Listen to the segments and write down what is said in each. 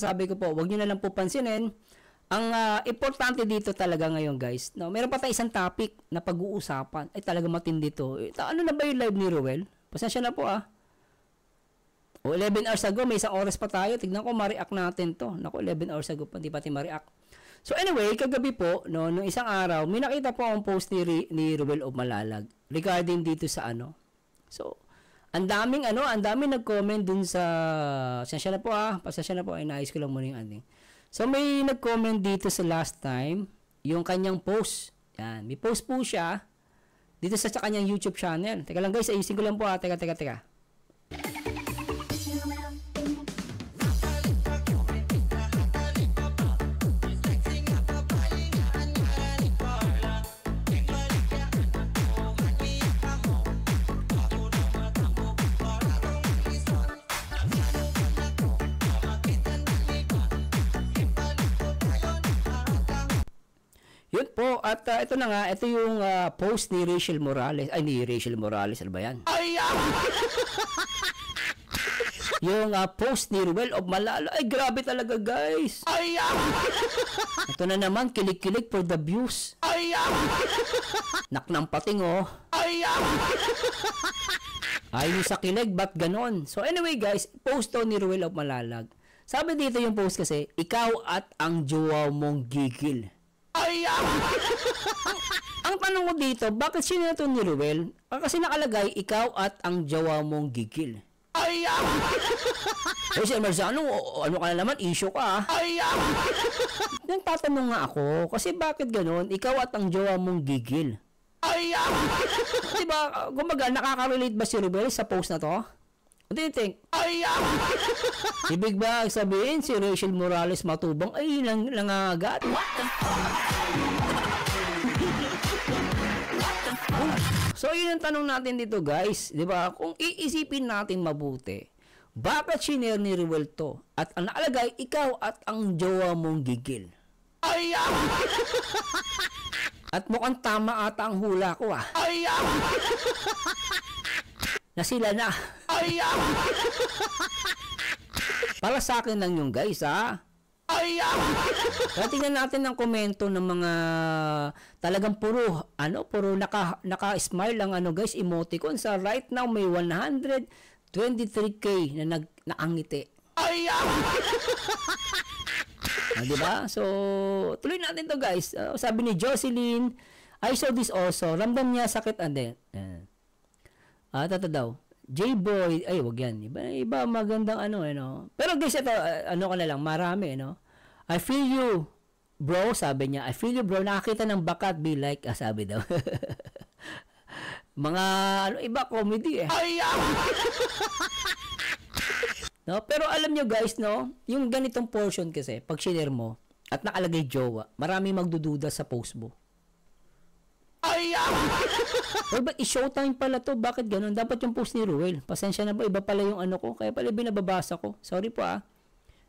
sabi ko po, wag niyo na lang po pansinin. Ang importante dito talaga ngayon, guys, no, meron pa tayong isang topic na pag-uusapan. Ay, talaga matindi to. Ano na ba yung live ni Ruel? Pasensya na po, O, 11 hours ago, may isang oras pa tayo. Tignan ko, ma-react natin to. Naku, 11 hours ago pa, hindi pati ma-react. So, anyway, kagabi po, no, nung isang araw, may nakita po ang post ni Ruel of Malalag regarding dito sa So, ang daming nag-comment dun sa, pasensya na po, ay nais ko lang muna yung ating. So, may nag-comment dito sa last time, yung kanyang post. Yan, may post po siya dito sa kanyang YouTube channel. Teka lang guys, ayusin ko lang po Teka. Yun po, at ito na nga, ito yung post ni Rachel Morales. Ay, ni Rachel Morales, ano ba yan? Yung post ni Ruel of Malalag. Ay, grabe talaga, guys. Ito na naman, kilig-kilig for the views. Nak ng pating, Ayun sa kilig, ba't ganon? So, anyway, guys, post to ni Ruel of Malalag. Sabi dito yung post kasi, ikaw at ang jowa mong gigil. Ang tanong ko dito, bakit sinato ni Ruel? Kasi nakalagay, ikaw at ang jowa mong gigil. Eh, si Marzano, ano ka na naman, issue ka. Nagtatanong nga ako, kasi bakit ganon, ikaw at ang jowa mong gigil? Diba, kumbaga, nakaka-relate ba si Ruel sa post na to? What do you think? Ibig ba sabihin si Rachel Morales matubang ay langagat? What the fuck? So yun ang tanong natin dito, guys, 'di ba? Kung iisipin natin mabuti, bakit shinare ni Ruel to? At ang nakalagay, ikaw at ang jowa mong gigil. At mukhang tama ata ang hula ko na sila na. Para sa akin lang yung guys, Kaya tingnan natin ang komento ng mga talagang puro naka-smile lang guys, emoticon. Sa right now may 123k na nakangiti. Diba? So, tuloy natin to guys. Sabi ni Jocelyn, I saw this also. Ramdam niya sakit Tata daw. J-Boy, ay wag yan. Iba magandang Pero guys, ito, ko na lang, marami, I feel you, bro, sabi niya. I feel you, bro. Nakakita ng bakat, be like, sabi daw. Mga, iba, comedy No? Pero alam nyo guys, yung ganitong portion kasi, pag share mo, at nakalagay jowa, marami magdududa sa post mo. But i-showtime pala to. Bakit ganun? Dapat yung post ni Ruel. Pasensya na ba? Iba pala yung ko. Kaya pala binababasa ko. Sorry po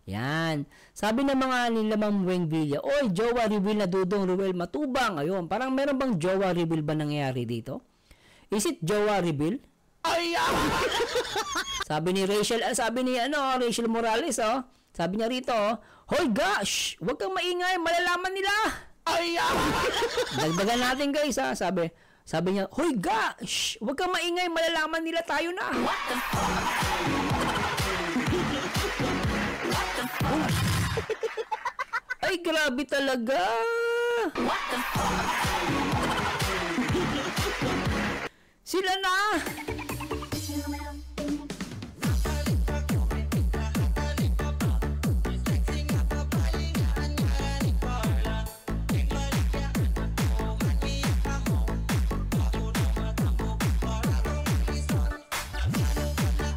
Yan. Sabi ng mga nila Ma'am Weng Villa, oy, jowa reveal na Dudong Ruel matubang. Ayun. Parang meron bang jowa reveal ba nangyayari dito? Is it jowa reveal? Sabi ni Rachel, Rachel Morales, Sabi niya rito, hoy gosh, huwag kang maingay, malalaman nila. Dagdagan natin guys Sabi niya, hoy gosh, huwag kang maingay, malalaman nila tayo na. What the fuck? What the fuck? Ay grabe talaga. What the fuck? Sila na.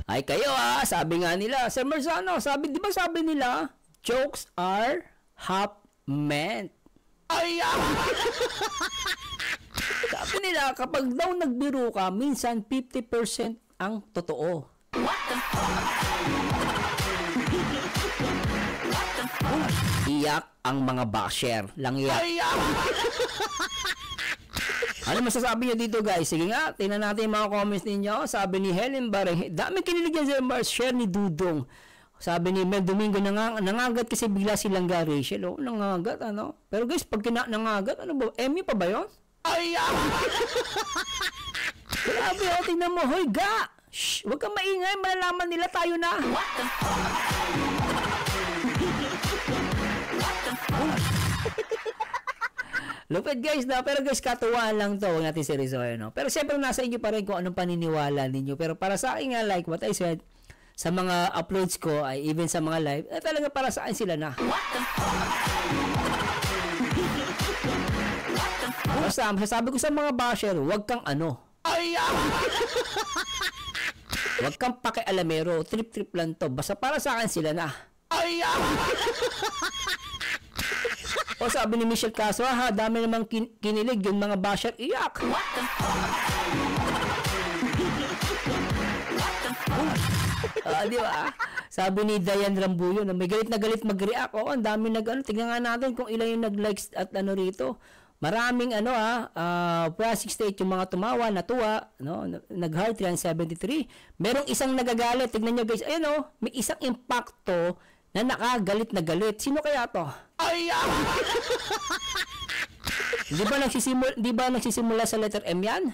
Ay kayo sabi nga nila, Sir Marzano, di ba sabi nila, jokes are half meant. Sabi nila, kapag daw nagbiro ka, minsan 50% ang totoo. What the fuck? What the fuck? Iyak ang mga basher. Lang iyak. Ano masasabi niyo dito guys? Sige nga, tingnan natin yung mga comments ninyo. Sabi ni Helen Bareng, dami kinilig yan sa share ni Dudong. Sabi ni Mel Domingo, nangagat kasi bigla silang Rachel. Oh, nangagat, ano? Pero guys, pag nangagat, ano ba? Emmy pa ba yun? Ay, grabe, oh, tingnan mo. Hoy, ga! Shh, huwag kang maingay. Malalaman nila tayo na. What the Lupit guys na, pero guys katuwaan lang to, huwag natin seryosohin, no? Pero siyempre nasa inyo pa rin kung anong paniniwala ninyo. Pero para sa akin nga, like what I said, sa mga uploads ko, ay even sa mga live, talaga para sa akin sila na. Basta, masasabi ko sa mga basher, huwag kang ano. Huwag kang pakialamero, trip-trip lang to. Basta para sa akin sila na. O sabi ni Michelle Caso, ha, dami namang kinilig yung mga basher, iyak. Di ba? Sabi ni Diane Rambuyo na may galit na galit mag-react. Oo, ang dami tingnan nga natin kung ilan yung nag-likes at ano rito. Maraming 68 yung mga tumawa, natuwa, no? Nag-heart 373. Merong isang nagagalit. Tignan nyo guys, ayun may isang impacto na nakagalit na galit. Sino kaya to? Di ba nagsisimula sa letter M yan?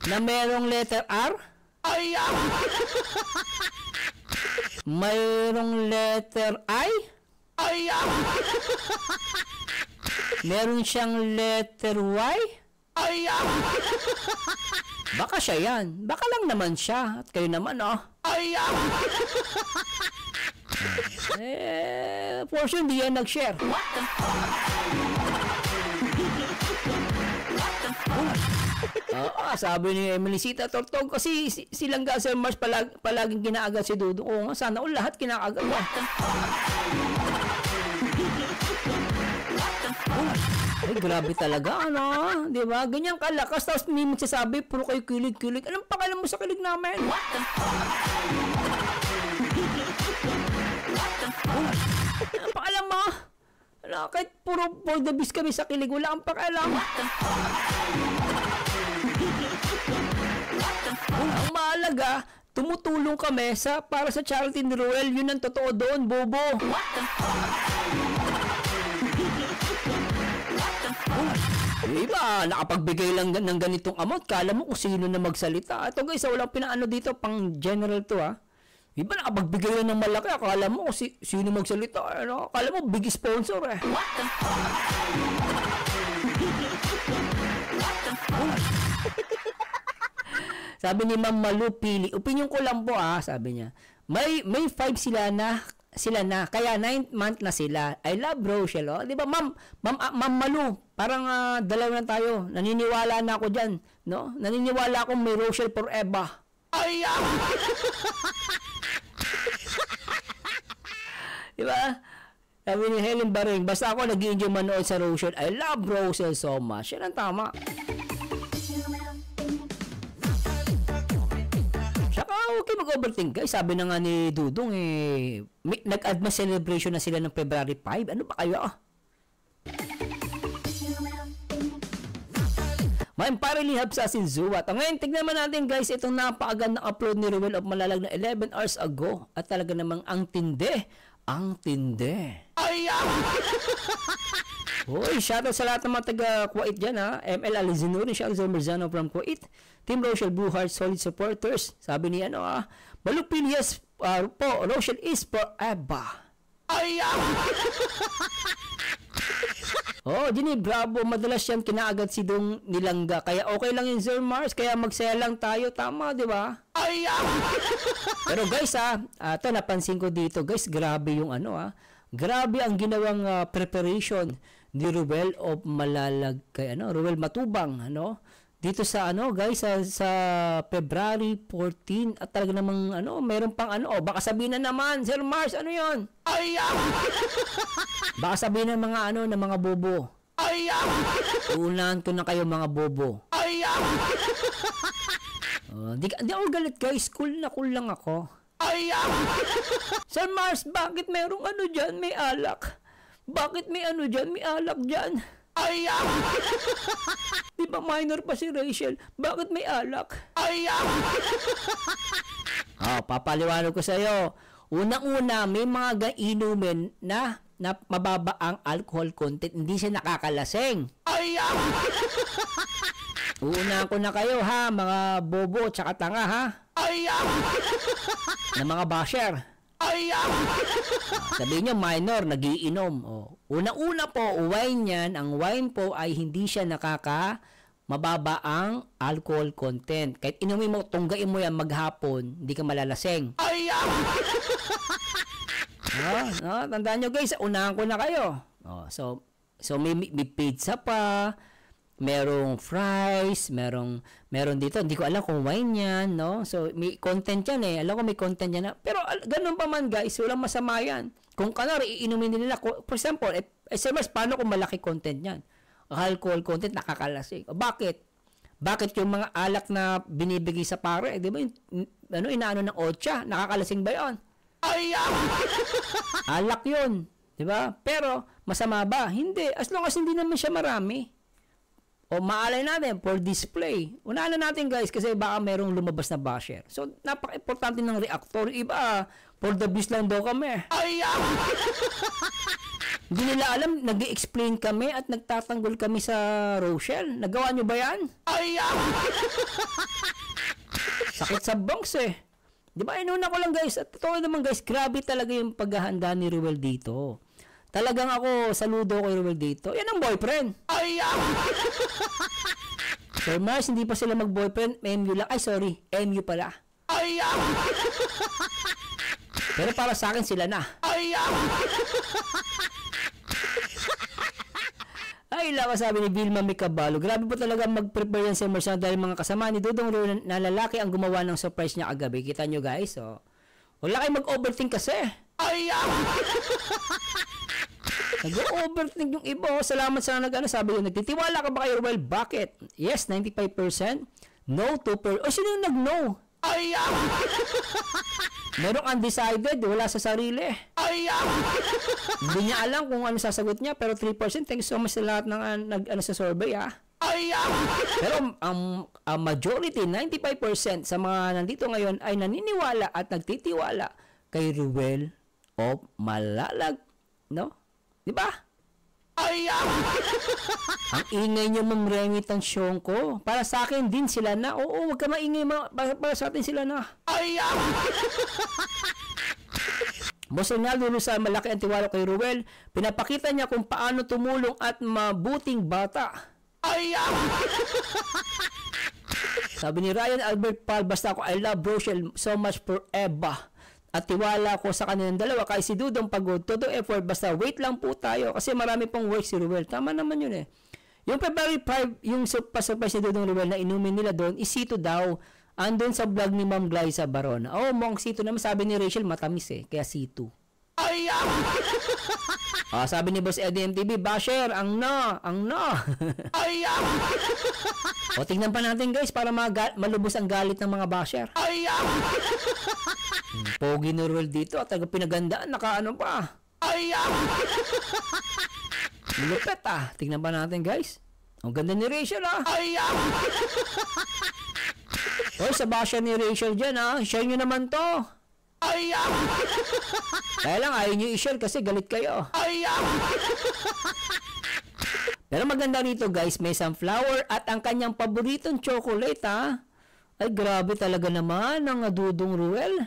Na merong letter R? Mayroong letter I? Meron siyang letter Y? Baka siya yan. Baka lang naman siya. At kayo naman, for sure, hindi yan nag-share. Sabi ni Melisita Tortog, kasi silang Sir Mars palaging kinaagal si Dudong. Oo nga, sana lahat kinaagal. Ay, grabe talaga, di ba? Ganyan kalakas, tapos may magsasabi, puro kayo kilig-kilig. Anong pangalan mo sa kilig namin? Anong pangalan mo? Kahit puro for the beast kami sa kilig, wala kang pakialam. Ang mahalaga, tumutulong kami para sa charity ni Ruel. Yun ang totoo doon, bobo. Diba, nakapagbigay lang ng ganitong amount. Kala mo kung sino na magsalita. Ito guys, walang pinaano dito, pang general to ha. Diba, nakapagbigay lang ng malaki. Akala mo kung sino magsalita. Akala mo, big sponsor eh. Sabi ni Ma'am Malu Pili, opinion ko lang po sabi niya. May 5 sila na, kaya 9th month na sila. I love Rochelle, di ba Ma'am Malu, parang dalawa na tayo. Naniniwala na ako diyan, no? Naniniwala ako may Rochelle forever. Di ba? Sabi ni Helen Baring, basta ako nag-i-enjoy manood sa Rochelle. I love Rochelle so much. Yan ang tama. Okay, mag-overthink guys. Sabi na nga ni Dudong nag-add celebration na sila ng February 5. Ano ba kayo? Maimparili hub sa Sinzuat. Ngayon, tignan naman natin guys itong napakagandang upload ni Ruel of Malalag na 11 hours ago. At talaga namang ang tinde. Ang tinde. Hoy, shoutout sa lahat ng mga taga-Kuwait dyan ML Alizinuri, shoutout sa Merzano from Kuwait. Team Rochelle Blue Heart, solid supporters. Sabi ni Malupil, yes po, Rochelle is forever. Dini, bravo. Madalas yan kinaagad si Dong Nilangga. Kaya okay lang yun, Sir Mars. Kaya magsaya lang tayo. Tama, di ba? Pero guys, ito napansin ko dito. Guys, grabe yung grabe ang ginawang preparation ni Ruel of Malalag kay Ruel Matubang, dito sa guys sa February 14 at talaga namang meron pang baka sabihin na naman Sir Mars yon? Baka sabihin ng mga ng mga bobo. Unahan ko na kayo mga bobo. Di ako galit guys, cool lang ako. Sir Mars, bakit merong dyan? May alak. Bakit may dyan? May alak dyan. Di ba minor pa si Rachel? Bakit may alak? Papaliwanag ko sa iyo. Unang-una, may mga inumin na mababa ang alcohol content, hindi siya nakakalasing. Una ko na kayo ha, mga bobo tsaka tanga ha. Na mga basher. Sabihin nyo, minor, nagiinom. Una-una po, wine yan. Ang wine po ay hindi siya mababa ang alcohol content. Kahit inumin mo, tunggain mo yan maghapon, hindi ka malalasing. Tandaan nyo guys, unahan ko na kayo. So may pizza pa, merong fries, meron dito, hindi ko alam kung wine yan, no? So may content yan eh. Alam ko may content yan na. Pero ganun pa man guys, walang masama yan. Kung kanari, iinumin nila, for example, SMS, paano kung malaki content yan? Alcohol content, nakakalasing. Bakit? Bakit yung mga alak na binibigay sa pare, di ba, inaano ng otsa, nakakalasing ba yun? Alak yun, di ba? Pero, masama ba? Hindi. As long as hindi naman siya marami. O maalay natin, for display. Unahan na natin guys, kasi baka merong lumabas na basher. So, napaka-importante ng reactor. Iba, for the views lang daw kami. Hindi nila alam, nag-i-explain kami at nagtatanggol kami sa Rochelle. Nagawa nyo ba yan? Sakit sa bangs eh. Di ba, inuna ko lang guys. At totoo naman guys, grabe talaga yung paghahanda ni Ruel dito. Talagang ako, saludo kay Ruel dito. Yan ang boyfriend. Sir Mars, hindi pa sila mag-boyfriend. MU lang. Ay, sorry. MU pala. Pero para sa akin sila na. Ay, lang sabi ni Vilma Micabalo. Grabe po talaga mag-prepare yan si Marciano dahil mga kasama ni Dudong Ruel na lalaki ang gumawa ng surprise niya kagabi. Kita nyo guys, wala kayo mag-overthink kasi. Nag-overthink yung iba. Salamat sa sabi yun. Nagtitiwala ka ba kay Ruel? Bakit? Yes, 95%. No, 2%. Sino yung nag-no? Merong undecided, wala sa sarili. Hindi niya alam kung ano sasagot niya, pero 3%. Thank you so much sa lahat ng sa survey Pero ang majority, 95% sa mga nandito ngayon ay naniniwala at nagtitiwala kay Ruel o Malalag, no? Di ba? Ang ingay niyo, Ma'am Remy Tansyong ko. Para sa akin din sila na. Oo, wag ka maingay. Para sa atin sila na. Boss Ronaldo, sa malaki ang tiwala kay Ruel, pinapakita niya kung paano tumulong at mabuting bata. Sabi ni Ryan Albert Pal, basta ako, I love Rochelle so much forever. At tiwala ko sa kanilang dalawa kay si Dudong pagod. Todo effort, basta wait lang po tayo. Kasi marami pang work si Ruel. Tama naman yun eh. Yung February 5, yung surprise ni Dudong Ruel na inumin nila doon, isito daw. Andun sa vlog ni Ma'am Glyza Baron. Mong sito naman. Sabi ni Rachel, matamis eh. Kaya sito. Sabi ni Boss Eddie MTV, Basher, ang no. Tingnan pa natin guys para malubos ang galit ng mga basher. Pogi ni Ruel dito at pinagandaan, nakaano pa. Lupet tingnan pa natin guys. Ang ganda ni Rachel sa basher ni Rachel dyan share nyo naman to. Kaya lang ayaw nyo i-share kasi galit kayo. Pero maganda rito guys, may sunflower at ang kanyang paboritong chocolate Ay grabe talaga naman ang Dudong Ruel.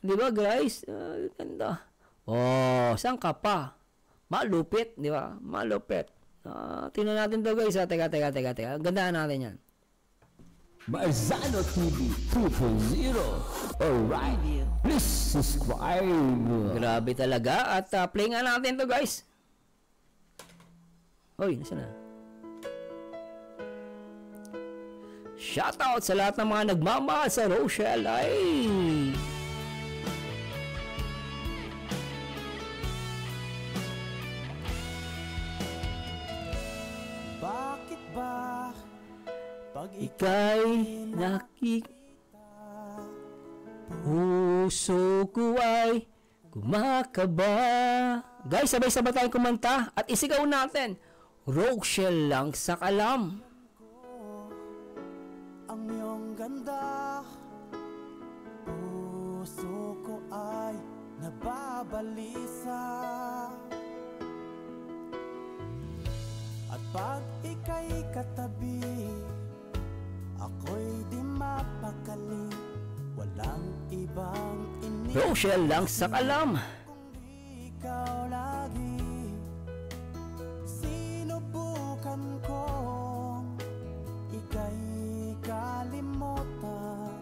Di ba guys? Ganda. Saan ka pa? Malupit, di ba? Malupit. Tingnan natin to guys. Teka. Gandaan natin yan. Marzano TV 2.0. Alright. Please subscribe. Grabe talaga. At play nga natin to guys. Hoy, nasa na? Shoutout sa lahat ng mga nagmamahal sa Rochelle. Ay! Bakit ba pag ika'y nakikita, puso ko ay kumakaba. Guys, sabay-sabay tayong kumanta at isigaw natin, Rochelle lang sa kalam. balisa. At pag ika'y katabi, ako'y di mapakali. Walang ibang Rochelle lang sa kalam. kundi ikaw lagi. Sinubukan kong ika'y kalimutan,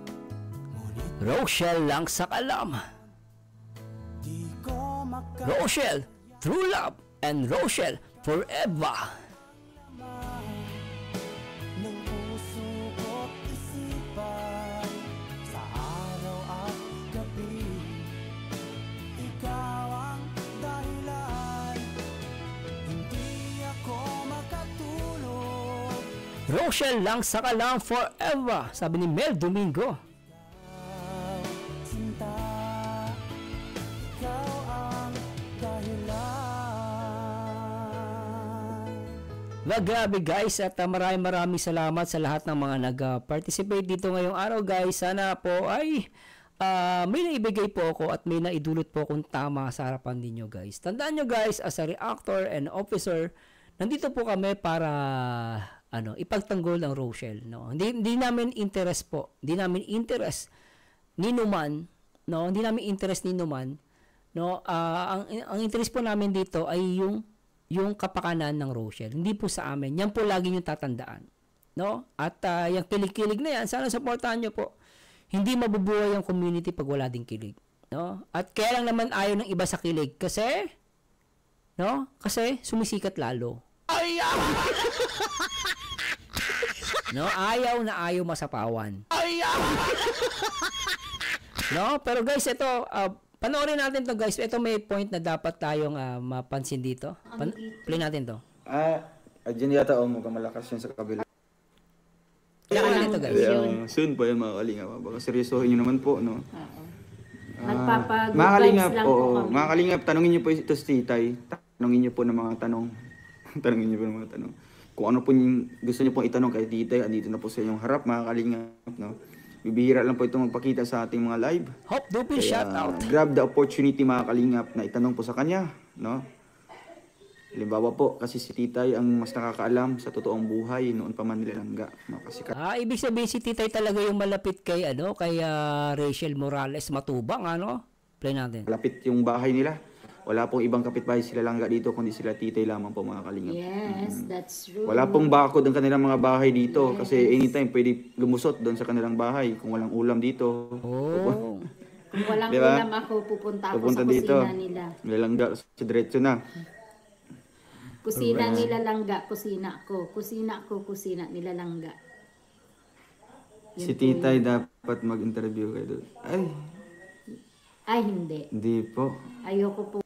ngunit Rochelle lang sa kalam. di ko Rochelle, true love, and Rochelle, forever. ng puso ko't isipan. Sa araw at gabi, ikaw ang dahilan. Hindi ako makatulog. Rochelle lang sa kalam forever, sabi ni Mel Domingo. Ikaw, sinta, ikaw ang dahilan. Grabe guys, at maraming salamat sa lahat ng mga nag-participate dito ngayong araw guys. Sana po ay may naibigay po ako at may naidulot po akong tama sa harapan ninyo guys. Tandaan nyo guys, as a reactor and officer, nandito po kami para ipagtanggol ang Rochelle. No? Hindi namin interest po. Hindi namin interest ni Numan. No? Hindi namin interest ni Numan. No? Ang interest po namin dito ay yung kapakanan ng Rochelle. Hindi po sa amin. Yan po lagi yung tatandaan. No? At yung kilig-kilig na yan, sana supportahan nyo po. Hindi mabubuhay ang community pag wala ding kilig. No? At kaya lang naman ayaw ng iba sa kilig. Kasi sumisikat lalo. No? Ayaw masapawan. No? Pero guys, ito, panoorin natin to guys. Ito may point na dapat tayong mapansin dito. Play natin to. Diyan yata mukhang malakas yun sa kabila. Kailangan nito guys. Soon po yan mga kalingap. Baka seryosohin nyo naman po, no? Magpapag-good Mga vibes kalingap, lang po kami. mga kalingap, tanongin nyo po ito si Titay. Tanongin nyo po ng mga tanong. Tanongin nyo po ng mga tanong. Kung ano po yung gusto nyo pong itanong kay Titay, andito na po sa inyong harap, mga kalingap, no? Bibihira lang po itong magpakita sa ating mga live. Hope Dupin shout out. Grab the opportunity mga kalingap na itanong po sa kanya, no? Halimbawa po, kasi si Titay ang mas nakakaalam sa totoong buhay noon pa man nilangga. No? Kasi Ibig sabihin si Titay talaga yung malapit kay Rachel Morales Matubang, Play natin. malapit yung bahay nila. Wala pong ibang kapitbahay sila langga dito, kundi sila Titay lamang po mga kalingap. Yes, that's true. Wala pong bakod ang kanilang mga bahay dito kasi anytime pwede lumusot doon sa kanilang bahay kung walang ulam dito. Oh. Kung walang Diba? ulam ako, pupunta ako Pupunta sa dito. kusina nila. Nilangga sa diretso na. Kusina nila langga, kusina ko. Kusina ko, kusina nila langga. Si Titay dapat mag-interview kayo doon. Ay, hindi. Hindi po. Ayoko po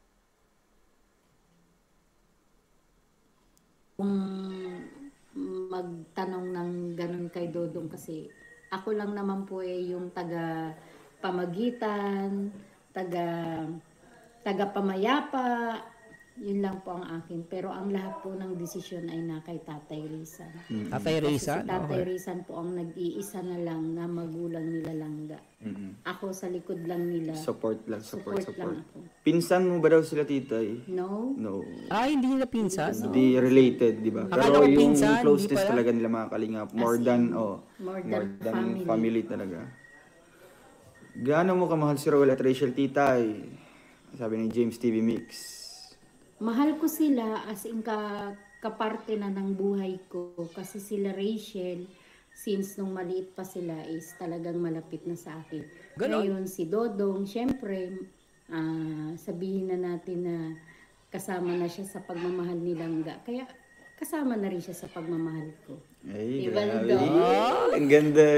kung magtanong ng ganun kay Dodong kasi ako lang naman po yung taga pamagitan, taga pamayapa, yun lang po ang akin. Pero ang lahat po ng desisyon ay na kay Tatay Rizan. Tatay Rizan? Si Tatay Rizan po ang nag-iisa na lang na magulang nila langga. Ako sa likod lang nila. Support lang. Support lang ako. Pinsan mo ba daw sila Titay? No? No. Hindi nila pinsan. Hindi related, di ba? Akala Pero ko yung pinsan, closeness hindi pala. talaga nila mga kalingap. More than family. family talaga. Gaano mo kamahal si Roel at Rachel Titay? Sabi ni James TV Mix. Mahal ko sila as in kaparte na ng buhay ko. Kasi sila Rachel, since nung maliit pa sila is talagang malapit na sa akin. Ganon. Ngayon si Dodong, syempre, sabihin na natin na kasama na siya sa pagmamahal ni Langga. Kaya kasama na rin siya sa pagmamahal ko. Ay, Ibaldo. grabe. Ang ganda.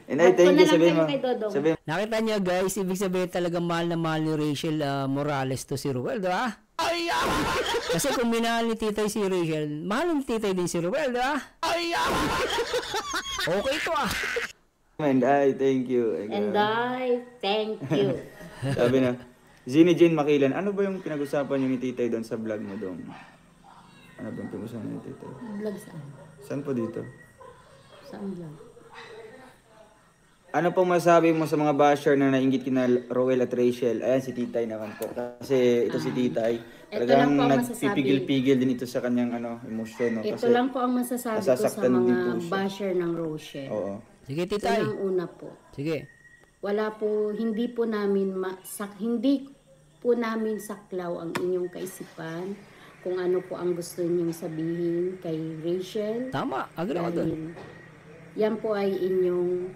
And I Ako thank na you, lang sabihin kayo mo. kay Dodong. Sabihin Nakita niyo guys, ibig sabihin talaga mahal na mahal ni Rachel Morales to si Ruel, di ba? Kasi kung minahal ni Titay si Rachel, mahal ni Titay din si Ruel, di ba? Okay to And I thank you. Ay, And grabe. I thank you. Sabi na, Zini Jane Makilan, ano ba yung pinag-usapan niyo ni Titay doon sa vlog mo doon? Ano ba yung pinag-usapan niyo ni Titay? Vlog saan? Saan po dito? Saan vlog? Ano pong masabi mo sa mga basher na nainggit kina Roel at Rachel? Ayan, si Titay naman po. Kasi ito si Titay. Ito Talagang lang po ang nagpipigil-pigil din ito sa kanyang emosyon. No? Ito lang po ang masasabi ko sa nasasaktan din mga po siya. basher ng Rochelle. Oo. Sige, Ito Titay. lang una po. Sige. Wala po, hindi po namin saklaw ang inyong kaisipan kung ano po ang gusto ninyong sabihin kay Rachel. Tama. Agree ako doon. Dahil yan po ay inyong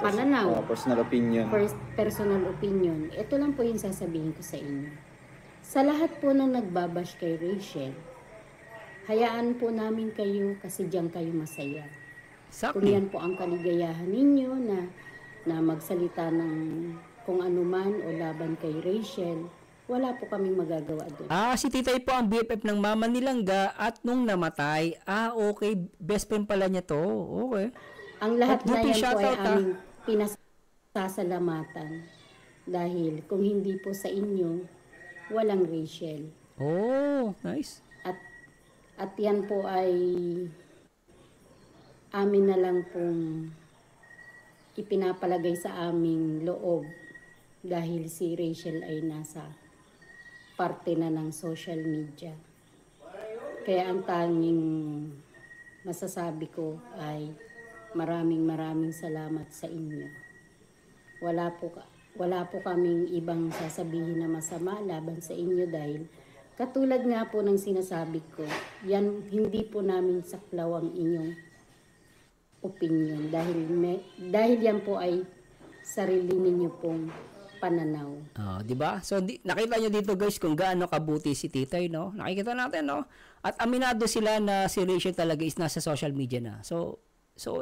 pananaw, Personal opinion. personal opinion. Ito lang po yung sasabihin ko sa inyo. Sa lahat po ng nagbabash kay Rachel, hayaan po namin kayo kasi diyan kayo masaya. Kung Exactly. yan po ang kaligayahan ninyo na magsalita ng kung ano man o laban kay Rachel, wala po kaming magagawa doon. Si Titay po ang BFF ng mama ni Langga at nung namatay, okay, best friend pala niya to. Okay. Ang lahat na Buti yan po ay shoutout, aming pinasasalamatan dahil kung hindi po sa inyo, walang Rachel. Oh, nice. At yan po ay amin na lang pong ipinapalagay sa aming loob dahil si Rachel ay nasa parte na ng social media. Kaya ang tanging masasabi ko ay maraming salamat sa inyo. Wala po kaming ibang sasabihin na masama laban sa inyo dahil katulad nga po ng sinasabi ko, yan hindi po namin saklaw ang inyong opinion dahil yan po ay sarili ninyo pong pananaw. Di ba? So nakita nyo dito guys kung gaano kabuti si Titay, no? Nakikita natin, no? At aminado sila na si Rachel talaga is nasa social media na. So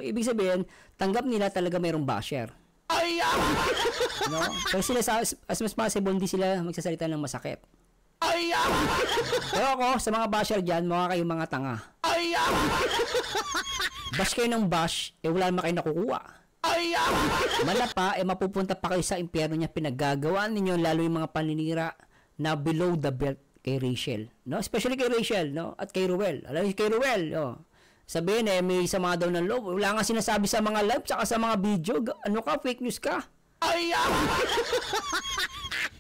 ibig sabihin, tanggap nila talaga mayroong basher. No? Pero sila as much possible hindi sila magsasalita ng masakit. Pero ako, sa mga basher dyan, mukha kayong mga tanga. Bash kayo ng bash, wala naman kayo nakukuha. Malapa, mapupunta pa kayo sa impyerno niya, pinaggagawaan ninyo, lalo yung mga paninira na below the belt kay Rachel. No? Especially kay Rachel, no? At kay Ruel. Alam niyo kay Ruel, no? Sabihin, may sama daw ng loob. Wala nga sinasabi sa mga live, saka sa mga video. Ano ka? Fake news ka?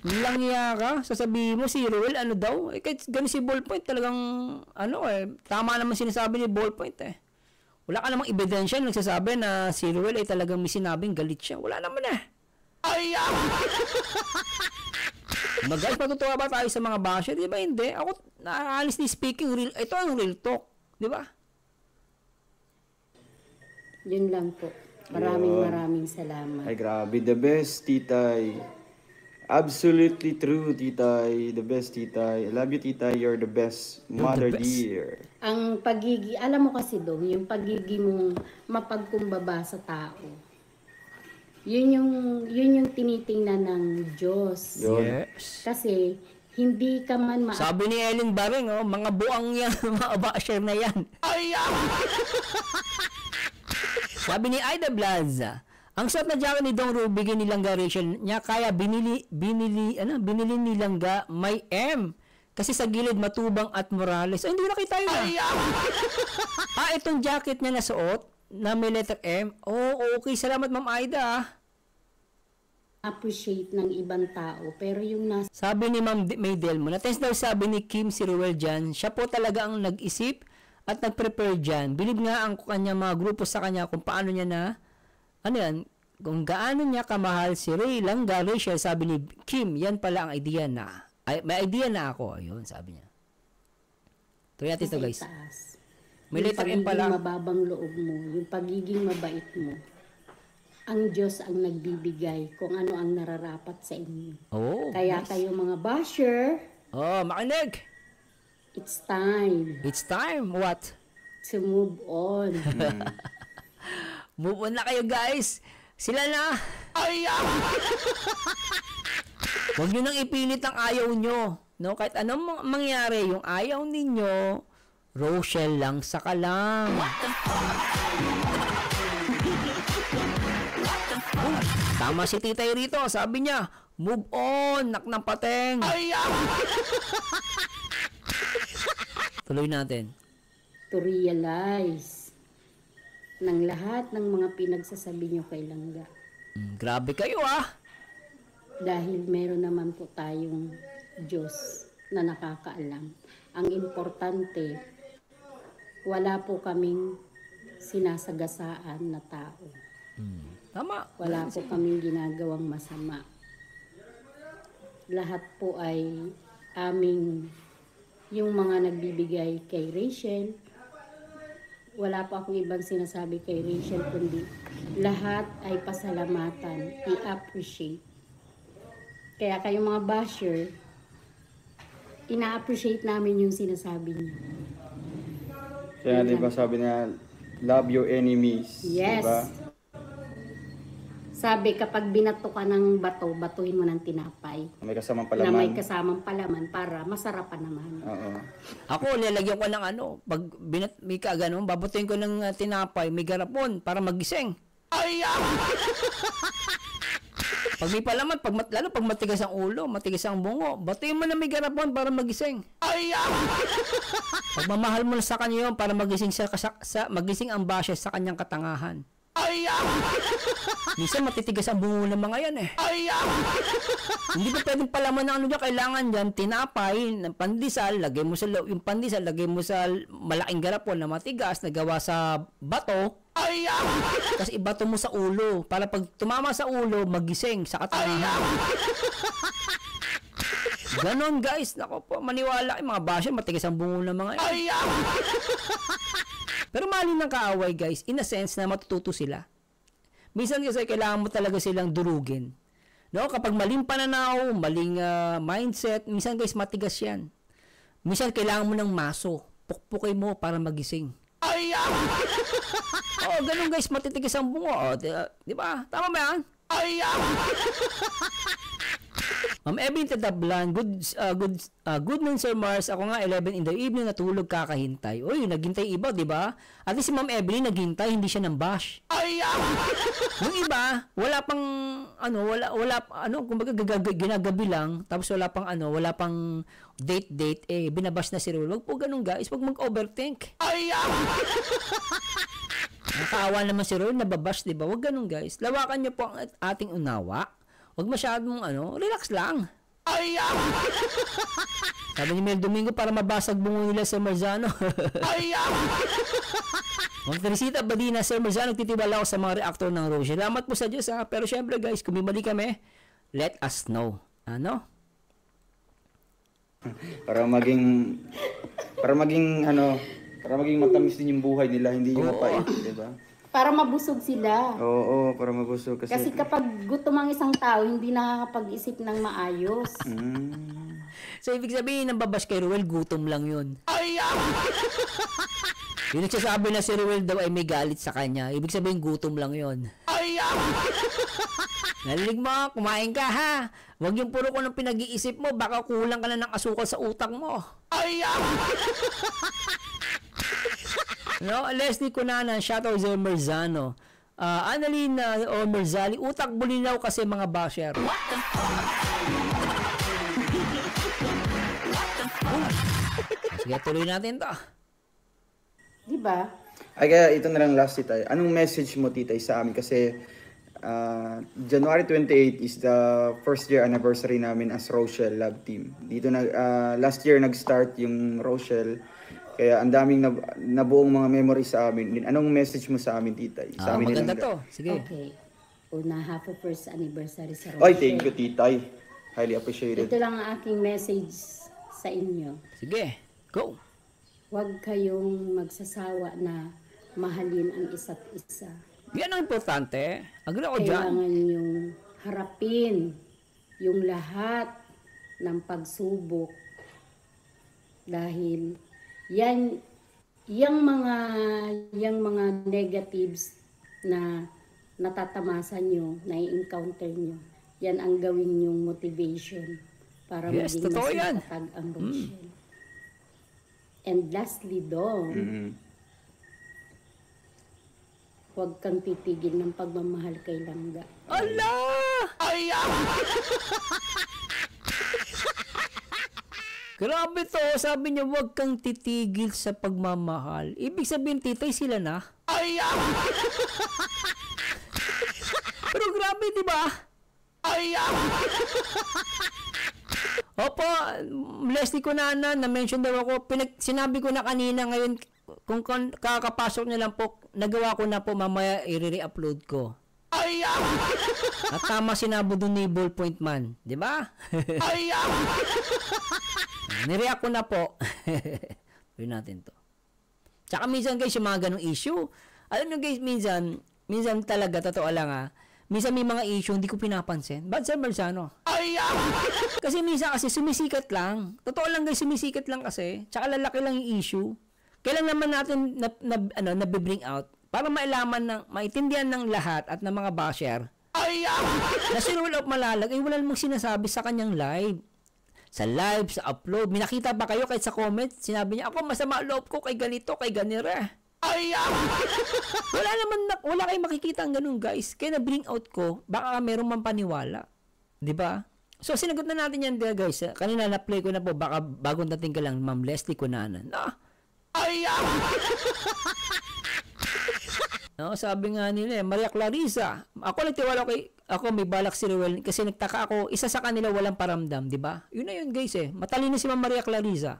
Langya ka? Sasabihin mo si Ruel, ano daw? Kahit ganun si Ballpoint, talagang, tama naman sinasabi ni Ballpoint, Wala ka namang ebidensya nagsasabi na si Ruel ay talagang may sinabing galit siya. Wala naman Guys, matutuwa ba tayo sa mga basher? Di ba hindi? Ako, honestly speaking, ito ang real talk. Di ba? Yun lang po. Maraming salamat. Ay, grabe. The best, Titay. Absolutely true, Titay. The best, Titay. I love you, Titay. You're the best. Mother the best. dear. Ang alam mo kasi Dong, yung pagiging mong mapagkumbaba sa tao, yun yung tinitingnan ng Diyos. Yun. Yes. Kasi hindi ka man Sabi ni Ellen Baring, mga buang yan, mga basher na yan. Sabi ni Ida Blaza, ang suot na jacket ni Dong Ru, bigyan ni Langga Rachel niya, kaya binili ni Langga may M. Kasi sa gilid matubang at Morales. Ay, hindi ko nakita yun. Itong jacket niya na suot, na may letter M. Okay. Salamat, Ma'am Ida. appreciate ng ibang tao. Pero yung nasa Sabi ni Ma'am Maydel mo, na daw sabi ni Kim si Ruel dyan, siya po talaga ang nag-isip at nag-prepare dyan. Bilib nga ang kanya mga grupo sa kanya kung paano niya kung gaano niya kamahal si Ray Langga Rachel, sabi ni Kim, yan pala ang idea na. May idea na ako. Ayun, sabi niya. Tuloy natin ito, guys. taas. May Yung letter M pala. pagiging mababang loob mo, yung pagiging mabait mo, ang Diyos ang nagbibigay kung ano ang nararapat sa inyo. Kaya Nice. kayo mga basher, Makinig. it's time It's time. What? to move on. Move on na kayo, guys. Sila na. Huwag nyo nang ipilit ang ayaw nyo. No? Kahit anong mangyari, yung ayaw ninyo, Rochelle lang, saka lang. Tama si Titay rito. Sabi niya, move on, nak ng pateng. Tuloy natin. To realize ng lahat ng mga pinagsasabi nyo kay Langga. Grabe kayo Dahil meron naman po tayong Diyos na nakakaalam. Ang importante, wala po kaming sinasagasaan na tao. Tama. Wala po kaming ginagawang masama. Lahat po ay aming, yung mga nagbibigay kay Rachel, wala po akong ibang sinasabi kay Rachel, kundi lahat ay pasalamatan, i-appreciate. Kaya kayong mga basher, ina-appreciate namin yung sinasabi niyo. Kaya di ba sabi na, love your enemies. Yes. Diba? Sabi, kapag binato ka ng bato, batuhin mo ng tinapay. May kasamang Na may palaman. kasamang palaman para masarapan naman. Oo. Ako, nilalagyan ko ng pag may kaganon, babutin ko ng tinapay, may garapon para magising. Pag may palaman, lalo pag matigas ang ulo, matigas ang bungo, batiin mo na may garapon para magising. Pag mamahal mo na sa kanya yun, para magising, magising ang basya sa kanyang katangahan. Minsan matitigas ang bungo ng mga yan Hindi pa pwedeng palaman ng dyan, kailangan dyan, tinapay, ng pandesal, lagay mo sa yung pandesal, lagay mo sa malaking garapon na matigas, na gawa sa bato, kasi ibato mo sa ulo, para pag tumama sa ulo, magising sa katangahan. Ganon guys, nako po, maniwala kayo mga basya, matigas ang bungo ng mga yan. Pero mali ng kaaway guys, in a sense na matututo sila. Minsan kasi kailangan mo talaga silang durugin. No, kapag maling pananaw, maling mindset, minsan guys matigas 'yan. Minsan kailangan mo ng maso, pukpukin mo para magising. Ganun guys, matitigas ang bungo. Di ba? Tama ba 'yan? Ma'am Evelyn Tadablan, good noon Sir Mars. Ako nga 11 in the evening natulog kakahintay. Uy, naghintay iba, 'di ba? At least si Ma'am Evelyn naghintay, hindi siya nang bash. Yung iba, wala pang kumbaga ginagabi lang, tapos wala pang date binabash na si Rul. Wag po ganun guys, wag mag-overthink. Nakakaawa naman si Rul, nababash, 'di ba? Wag ganun guys. Lawakan niyo po ang ating unawa. Huwag masyadong relax lang. Sabi ni Mel Domingo, para mabasag bungo nila Sir Marzano. Ma'am Teresita Badina, Sir Marzano, titibala ako sa mga reactor ng Rose. Salamat po sa Diyos Pero syempre guys, kung may mali kami, let us know. Para maging matamis din yung buhay nila, hindi yung mapait, di ba? Para mabusog sila. Oo, para mabusog Kasi kapag gutom ang isang tao, hindi nakakapag-isip ng maayos. So ibig sabihin, ng babash kay Ruel, gutom lang yun. Yung nagsasabi na si Ruel daw ay may galit sa kanya, ibig sabihin gutom lang yun. Narinig mo, kumain ka ha. Huwag yung puro ko ng pinag-iisip mo, baka kulang ka na ng asukal sa utak mo. No, Leslie Cunanan, shoutout Sir Marzano. Annalyn o Merzali, utak bulinaw kasi mga basher. Sige, tuloy natin to. Diba? Ay, kaya ito na lang last, Titay. Anong message mo, Titay, sa amin? Kasi January 28 is the first year anniversary namin as Rochelle Love Team. Dito last year nag-start yung Rochelle. Kaya ang daming nabuong mga memories sa amin. Anong message mo sa amin, Titay? Sa amin Maganda to. Sige. Okay. Una, happy first anniversary sa Ay, Rochelle. thank you, Titay. Highly appreciated. Ito lang ang aking message sa inyo. Sige, go. Huwag kayong magsasawa na mahalin ang isa't isa. Yan ang importante. Agree ako dyan. Kailangan yung harapin yung lahat ng pagsubok. Dahil yung mga negatives na natatamasan nyo, na-encounter nyo, yan ang gawin yung motivation para Yes, maging totoo mas yan. matatag ang Rochelle. And lastly, Dong, huwag kang titigil ng pagmamahal kay Langga. Allah! Grabe to, sabi niya, huwag kang titigil sa pagmamahal. Ibig sabihin, titay sila na. Pero grabe, di ba? Opo, Leslie Cunanan, na-mention daw ako. Sinabi ko na kanina ngayon, kung kakapasok niya lang po, nagawa ko na po, mamaya i-re-upload ko. At tama sinabi doon ni Ballpoint Man, di ba? Nireact ko na po. Gawin natin to. Tsaka minsan guys, yung mga ganong issue, alam nyo guys, minsan talaga, totoo lang minsan may mga issue, hindi ko pinapansin. Bad Sir Marzano. Kasi minsan kasi sumisikat lang. Totoo lang guys, sumisikat lang kasi. Tsaka lalaki lang yung issue. Kailan naman natin na-bring out para maintindihan ng lahat at ng mga basher na si Ruel of Malalag ay wala namang sinasabi sa kanyang live. Sa live, sa upload. Minakita ba kayo kahit sa comment? Sinabi niya, ako masama loob ko kay ganito, kay ganire. Wala kayong makikita ang ganun guys. Kaya na-bring out ko, baka merong mampaniwala. Diba? So, sinagot na natin yan guys. Kanina na-play ko na po, baka bagong dating ka lang, Ma'am Leslie Cunanan. No, sabi nga nila, Maria Clarissa, ako nagtiwala ako may balak si Ruel kasi nagtaka ako, isa sa kanila walang paramdam, di ba? Yun na yun guys matalino si Ma'am Maria Clarissa.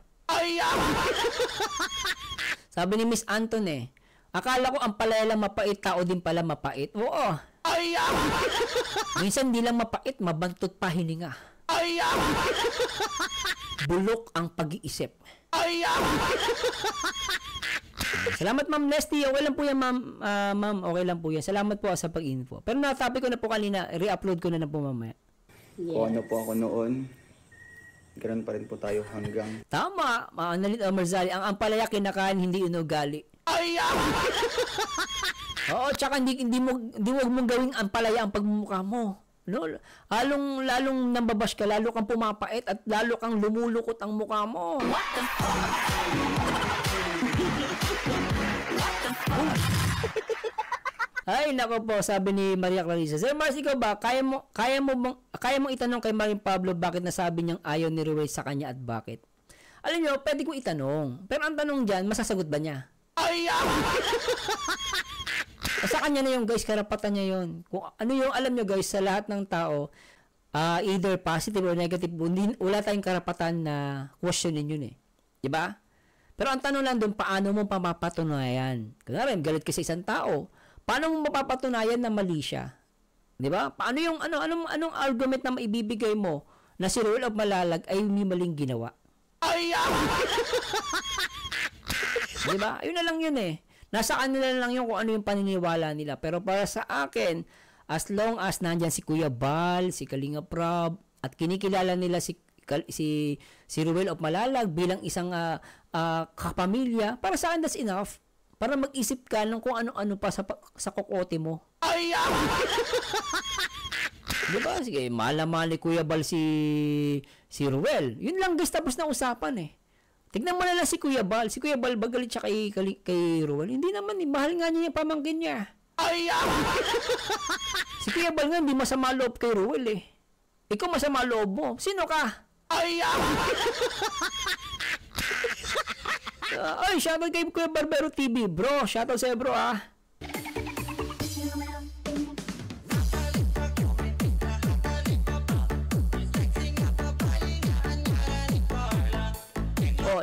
Sabi ni Miss Anton akala ko ang palaya lang mapait, tao din pala mapait. Oo. Minsan di lang mapait, mabantot pa hininga. Bulok ang pag-iisip. Salamat Ma'am Leslie, okay lang po yan ma'am, okay lang po yan. Salamat po sa pag-info. Pero natabi ko na po kanina, re-upload ko na po mamaya. Kung ano po ako noon, ganoon pa rin po tayo hanggang... Tama, Analit Marzali, ang ampalaya kinakain, hindi inugali. Oo, tsaka hindi wag mong gawing ampalaya ang pagmumukha mo. No? Lalong nambabash ka, lalo kang pumapait at lalo kang lumulukot ang mukha mo. What the fuck? Ay, nako po, sabi ni Maria Clarissa. Sir Mars, ikaw ba, kaya mo itanong kay Maring Pablo bakit nasabi niyang ayaw ni Ruel sa kanya at bakit? Alam niyo, pwede ko itanong. Pero ang tanong diyan, masasagot ba niya? Sa kanya na yung guys, karapatan niya yun. Kung ano yung alam niyo guys, sa lahat ng tao, either positive or negative, wala tayong karapatan na questionin yun Diba? Pero ang tanong lang doon, paano mo papapatunayan? Kunwari, galit ka sa isang tao. Paano mo mapapatunayan na mali siya? 'Di ba? Paano yung anong argument na maibibigay mo na si Ruel of Malalag ay may maling ginawa? 'Di ba? Ayun na lang yun Nasa kanila lang yun kung ano yung paniniwala nila. Pero para sa akin, as long as nandyan si Kuya Bal, si Kalinga Prab, at kinikilala nila si Ruel of Malalag bilang isang kapamilya, para sa akin that's enough. Para mag-isip ka ng kung ano-ano pa sa kokote mo. Diba? Sige, malamali Kuya Bal si Ruel. Yun lang guys, tapos na usapan Tignan mo na lang si Kuya Bal. Si Kuya Bal, bagalit siya kay Ruel. Hindi naman, mahal nga niya yung pamangkin niya. Si Kuya Bal nga, hindi masama loob kay Ruel Ikaw masama loob mo. Sino ka? Ay, shoutout kay Kuya Barbero TV, bro. Shoutout sa'yo, bro,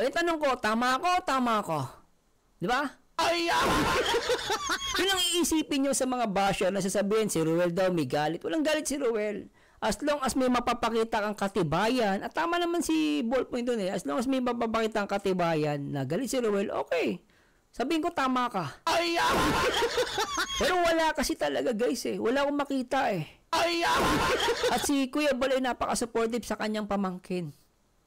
tanong ko, tama ako. Di ba? Yun ang iisipin nyo sa mga basher na sasabihin, si Ruel daw may galit. Walang galit si Ruel. As long as may mapapakita kang katibayan, at tama naman si Ballpoint doon as long as may mapapakita kang katibayan na galit si Ruel, okay. Sabihin ko, tama ka. Pero wala kasi talaga guys Wala akong makita At si Kuya Bal ay napaka-supportive sa kanyang pamangkin.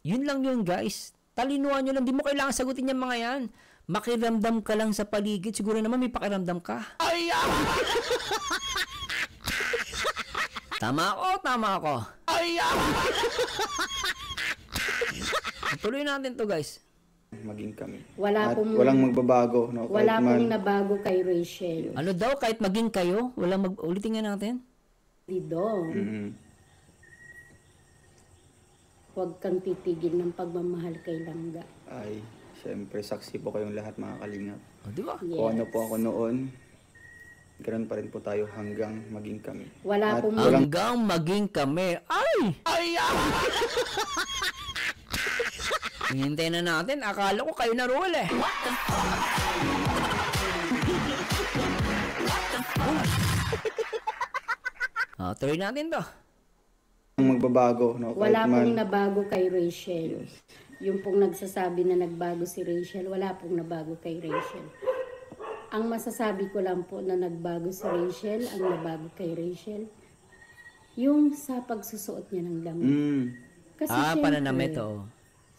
Yun lang yun guys. Talinuhan nyo lang. Di mo kailangan sagutin yung mga yan. Makiramdam ka lang sa paligid. Siguro naman may pakiramdam ka. Tama ako. Tuloy natin to guys. Maging kami. Walang magbabago. No? Wala pong nabago kay Rachel. Ano daw? Kahit maging kayo? Ulitin nga natin. Didong. huwag kang titigil ng pagmamahal kay Langga. Ay, syempre, saksi po kayong lahat mga kalingap. O, di ba? Kung ano po ako noon, ganoon pa rin po tayo hanggang maging kami. Wala At pong Hanggang maging kami. Ay! Hintay na natin. Akala ko kayo na roll eh. Tuloy natin to. Ang magbabago, no? Wala Kahit pong man, nabago kay Rachel. Yung pong nagsasabi na nagbago si Rachel, wala pong nabago kay Rachel. Ang masasabi ko lang po na nagbago si Rachel, ang nabago kay Rachel, yung sa pagsusuot niya ng damit. Kasi syempre, Pananamit to.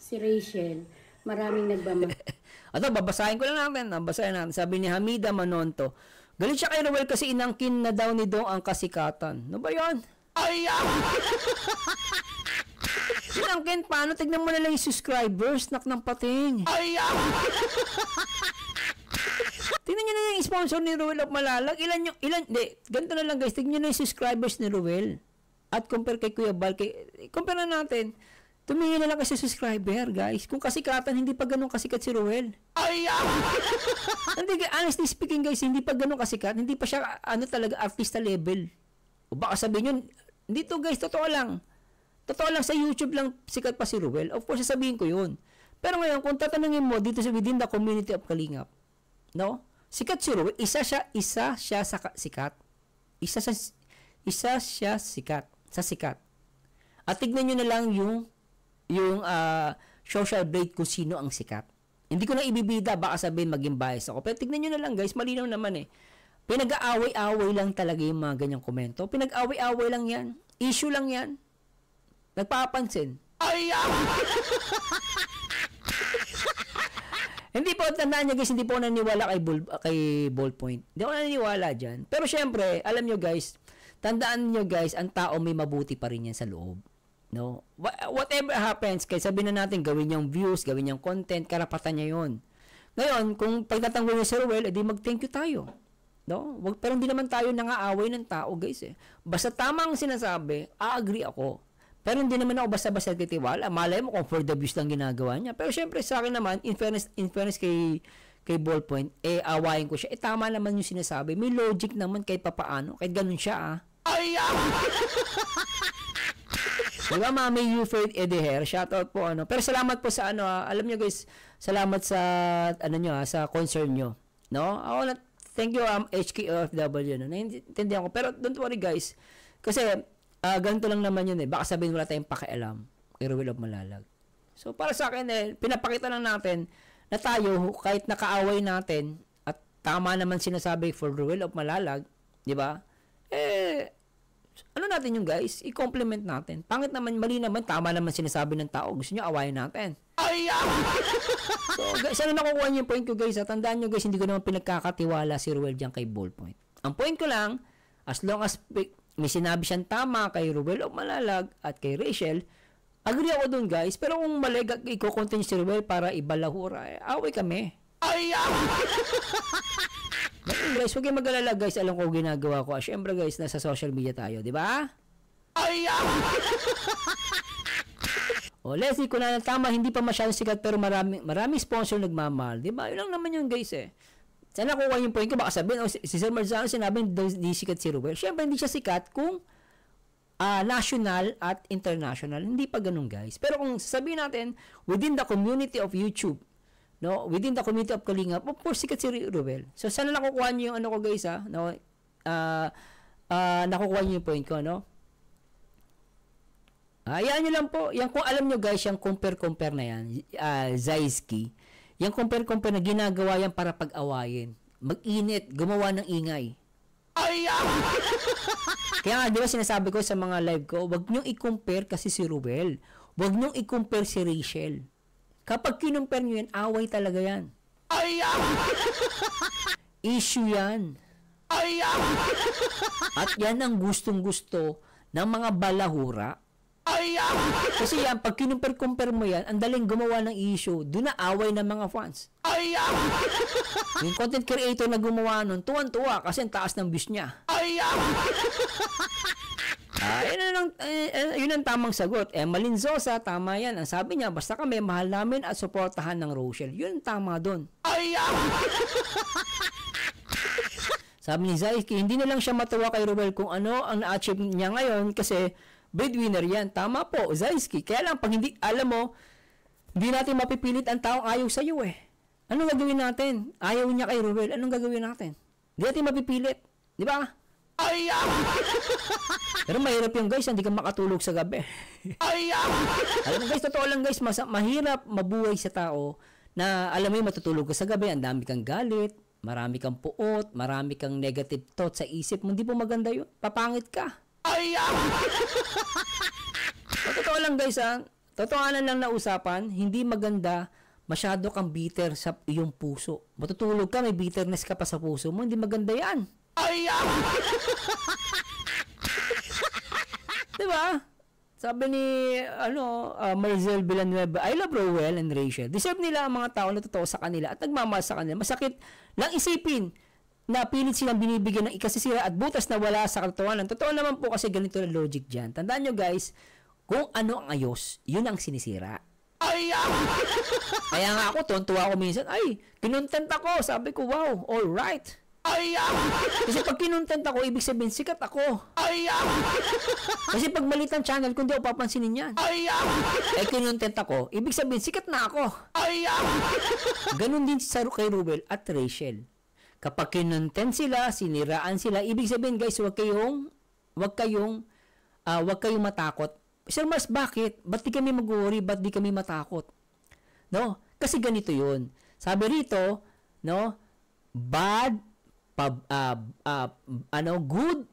si Rachel, maraming nagmamahal. Ato, babasahin ko lang natin. Babasahin natin. Sabi ni Hamida Manonto, galit siya kay Roel kasi inangkin na daw ni Dong ang kasikatan. Ano ba yan? Inangkin, paano? Tignan mo na lang yung subscribers, nak ng pating. Tingnan nyo na yung sponsor ni Roel of Malalag. Ganito na lang guys, tignan nyo na yung subscribers ni Roel. At compare kay Kuya Bal, compare na natin. Tumingin na lang kasi subscriber, guys. Kung kasikatan, hindi pa ganun kasikat si Roel. Hindi, honestly speaking, guys, hindi pa ganun kasikat. Hindi pa siya, talaga, artista level. O baka sabihin yun, hindi to, guys, totoo lang. Totoo lang, sa YouTube lang sikat pa si Roel. Of course, sasabihin ko yun. Pero ngayon, kung tatanungin mo, dito sa within the community of Kalingap, no? Sikat si Roel, isa siya sikat. Isa siya sikat. Sa sikat. At tignan nyo na lang yung social blade kung sino ang sikat. Hindi ko na ibibida, baka sabihin maging bias ako. Pero tignan nyo na lang guys, malinaw naman eh. Pinag-aaway-away lang talaga yung mga ganyang komento. Pinag-aaway-away lang yan. Issue lang yan. Nagpapansin. Hindi po, tandaan nyo guys, hindi po naniwala kay Ballpoint. Hindi ako naniniwala dyan. Pero syempre, alam nyo guys, tandaan nyo guys, ang tao may mabuti pa rin yan sa loob. No? Whatever happens, kaya sabihin na natin, gawin yung views, gawin yung content, karapatan niya yun. Ngayon, kung pagtatanggol niya si Roel, edi mag-thank you tayo. No? Pero hindi naman tayo nangaaway ng tao, guys. Basta tama ang sinasabi, agree ako. Pero hindi naman ako basta-basta titiwala. Malay mo kung for the views lang ginagawa niya. Pero syempre, sa akin naman, in fairness kay Ballpoint, awayin ko siya. Tama naman yung sinasabi. May logic naman kahit papaano. Kahit ganun siya, Diba, Mami Euphraid Edeher, shoutout po, Pero salamat po sa, alam nyo guys, salamat sa, sa concern nyo, no? Thank you, HKOFW, no? Naiintindihan ko, pero don't worry guys, kasi, ganito lang naman yun, baka sabihin wala tayong pakialam, kay Roel of Malalag. So, para sa akin, pinapakita lang natin, na tayo, kahit nakaaway natin, at tama naman sinasabi for Roel of Malalag, di ba? Ano natin yung guys? I-compliment natin. Pangit naman, mali naman, tama naman sinasabi ng tao. Gusto nyo, awayin natin. So, guys, ano nakukuha niyo yung point ko, guys? Tandaan nyo, guys, hindi ko naman pinagkakatiwala si Roel dyan kay Ballpoint. Ang point ko lang, as long as may sinabi siyang tama kay Roel of Malalag at kay Rachel, agree ako dun, guys. Pero kung mali, i-continue si Roel para ibalahura, away kami. Guys, huwag kayong mag-alala guys, alam ko ginagawa ko. Siyempre guys, nasa social media tayo, di ba? Leslie, kung na tama, hindi pa masyadong sikat pero marami sponsor nagmamahal. Di ba? Yun lang naman yung guys Sana kuha yung point ko, baka sabihin, si Sir Marzano sinabi hindi sikat si Roel. Siyempre hindi siya sikat kung national at international. Hindi pa ganun guys. Pero kung sabihin natin, within the community of YouTube, no, within the community of Kalingap, of course, sikat si Roel. So, sana nakukuha niyo yung ko, guys, no? Nakukuha niyo yung point ko, no? Yan nyo lang po. Yan, kung alam nyo, guys, yung compare na yan, Zaisky, yung compare na ginagawa yan para pag-awayin. Mag-init, gumawa ng ingay. Kaya nga, di ba sinasabi ko sa mga live ko, wag nyo i-compare kasi si Roel. Wag nyo i-compare si Rachel. Kapag kinumpare nyo yan, away talaga yan. Issue yan. At yan ang gustong-gusto ng mga balahura. Kasi yan, pag kinumpare mo yan, ang daling gumawa ng issue, doon na away ng mga fans. Yung content creator na gumawa nun, tuwan-tuwa kasi ang taas ng views niya. Yan na lang yun ang tamang sagot. Emmalyn Zosa, tama yan. Ang sabi niya, basta kami, mahal namin at suportahan ng Rochelle. Yun ang tama doon. Sabi ni Zaiki, hindi na lang siya matuwa kay Ruel kung ano ang na-achieve niya ngayon kasi breadwinner yan. Tama po, Zaiki. Kaya lang, pag hindi, alam mo, hindi natin mapipilit ang taong ayaw sa iyo eh. Anong gagawin natin? Ayaw niya kay Ruel. Anong gagawin natin? Hindi natin mapipilit. Di ba? Pero mahirap yung guys, hindi ka makatulog sa gabi. Alam mo guys, totoo lang guys, mahirap mabuhay sa tao na alam mo yung matutulog ka sa gabi, ang dami kang galit, marami kang puot, marami kang negative thoughts sa isip mo, hindi po maganda yun. Papangit ka. Totoo lang guys totohanan lang na usapan, hindi maganda masyado kang bitter sa iyong puso. Matutulog ka, may bitterness ka pa sa puso mo, hindi maganda yan. Diba? Sabi ni Maricel Villanueva, I love Roel and Rachel. Deserve nila ang mga tao na totoo sa kanila at nagmamahal sa kanila. Masakit lang isipin na pilit silang binibigyan ng ikasisira at butas na wala sa katotohanan. Totoo naman po kasi ganito na logic dyan. Tandaan nyo guys, kung ano ang ayos, yun ang sinisira. Kaya nga ako, tuwan-tuwa ako minsan, kinontent ako. Sabi ko, wow, alright. Kasi pag kinontent ako, ibig sabihin, sikat ako. Kasi pag malit ang channel, kung di ako papansinin yan. Kinontent ako, ibig sabihin, sikat na ako. Ganon din kay Ruel at Rachel. Kapag kinontent sila, siniraan sila, ibig sabihin guys, wag kayong matakot. Sir Mars, bakit? Ba't di kami mag-worry? Ba't di kami matakot? No? Kasi ganito yun. Sabi rito, no? Good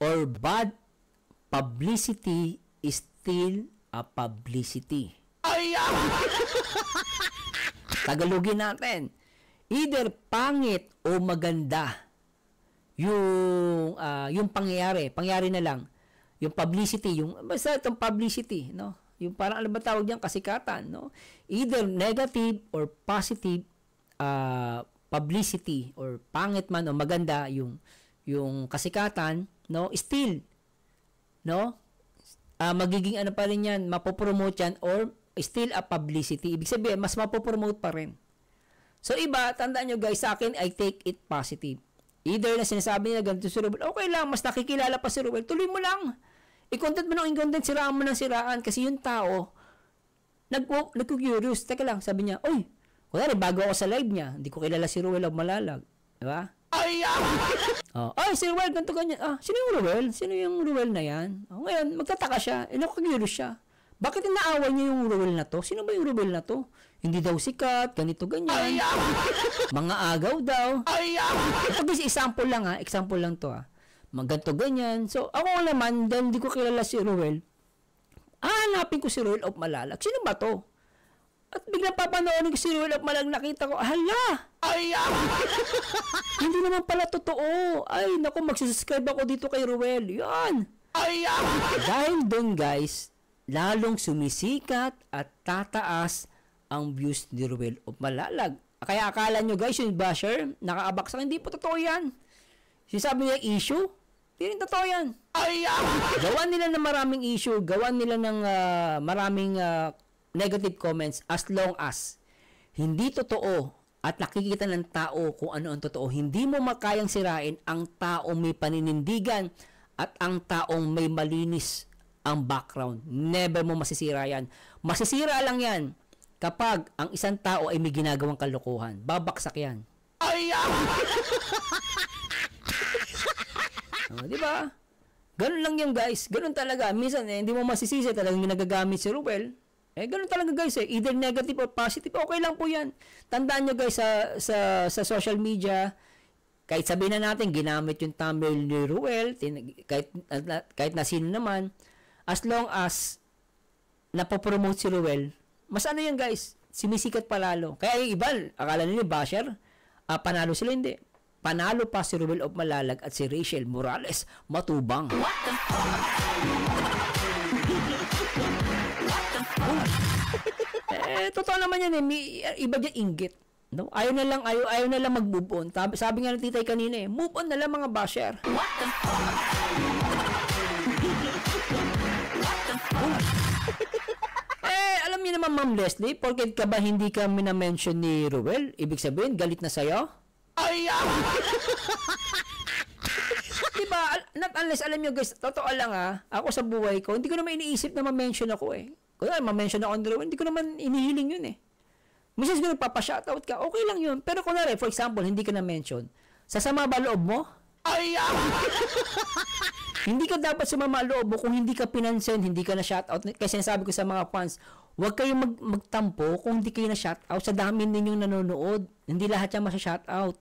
or bad publicity is still a publicity. Tagalogin natin. Either pangit o maganda yung pangyayari na lang. Yung publicity, basta itong publicity, no? Yung parang ano ba tawag diyan, kasikatan, no? Either negative or positive publicity or pangit man o maganda yung kasikatan, no? Still, no? Magiging ano pa rin yan, mapopromote yan or still a publicity. Ibig sabihin, mas mapopromote pa rin. So iba, tandaan nyo guys, sa akin, I take it positive. Either na sinasabi nila ganito si Ruel, okay lang, mas nakikilala pa si Ruel, tuloy mo lang. I-content mo ng in-content, siraan mo ng siraan. Kasi yung tao, nag-curious. Teka lang, sabi niya, oy, kunwari, bago ako sa live niya, hindi ko kilala si Ruel of Malalag. Diba? Ay, si Ruel, ganito ganyan. Sino yung Ruel? Sino yung Ruel na yan? Ngayon, magtataka siya, nag-curious siya. Bakit naaway niya yung Ruel na to? Sino ba yung Ruel na to? Hindi daw sikat, ganito, ganyan. Mga agaw daw. Ito guys, example lang to ganito, ganyan. So, ako naman, dahil hindi ko kilala si Ruel, hanapin ko si Ruel of Malalag. Sino ba to? At biglang papanoorin ko si Ruel of Malalag, nakita ko, hala! Hindi naman pala totoo. Ay, naku, magsusubscribe ako dito kay Ruel. Yan! Dahil doon guys, lalong sumisikat at tataas ang views ni Ruel of Malalag. Kaya akala nyo guys, yung basher, nakaabaksak, hindi po totoo yan. Sinasabi niya issue, hindi rin totoo yan. Gawan nila ng maraming issue, gawan nila ng maraming negative comments as long as hindi totoo at nakikita ng tao kung ano ang totoo. Hindi mo makayang sirain ang taong may paninindigan at ang taong may malinis ang background. Never mo masisira yan. Masisira lang yan kapag ang isang tao ay may ginagawang kalokohan. Babaksak yan. Di ba? Ganun lang yan guys. Ganun talaga. Minsan hindi mo masisisi talagang ginagagamit si Ruel. Ganun talaga guys Either negative or positive. Okay lang po yan. Tandaan nyo guys sa social media, kahit sabihin na natin ginamit yung thumbnail ni Ruel, kahit na sino naman, as long as napopromote si Ruel, mas ano yan guys, sumisikat palalo. Kaya yung iba, akala nila basher, panalo sila, hindi. Panalo pa si Ruel of Malalag at si Rachel Morales Matubang. Totoo naman yan iba dyan inggit. No? Ayaw na lang mag-move on. Sabi nga ng titay kanina move on na lang mga basher. niyo naman, Ma'am Leslie, porket ka ba hindi ka minamention ni Ruel, ibig sabihin, galit na sa'yo? Diba, not unless, alam nyo guys, totoo lang ako sa buhay ko, hindi ko naman iniisip na ma-mention ako eh. Kung ma-mention ako ni Ruel, hindi ko naman inihiling yun eh. Minsan siguro nagpapa-shoutout ka, okay lang yun. Pero kunwari, for example, hindi ka na-mention, sasama ba loob mo? Hindi ka dapat sumama loob mo kung hindi ka pinansin, hindi ka na-shoutout. Kasi sinasabi ko sa mga fans, huwag kayong magtampo kung hindi kayo na-shoutout sa dami ninyong nanonood. Hindi lahat yan masya-shoutout.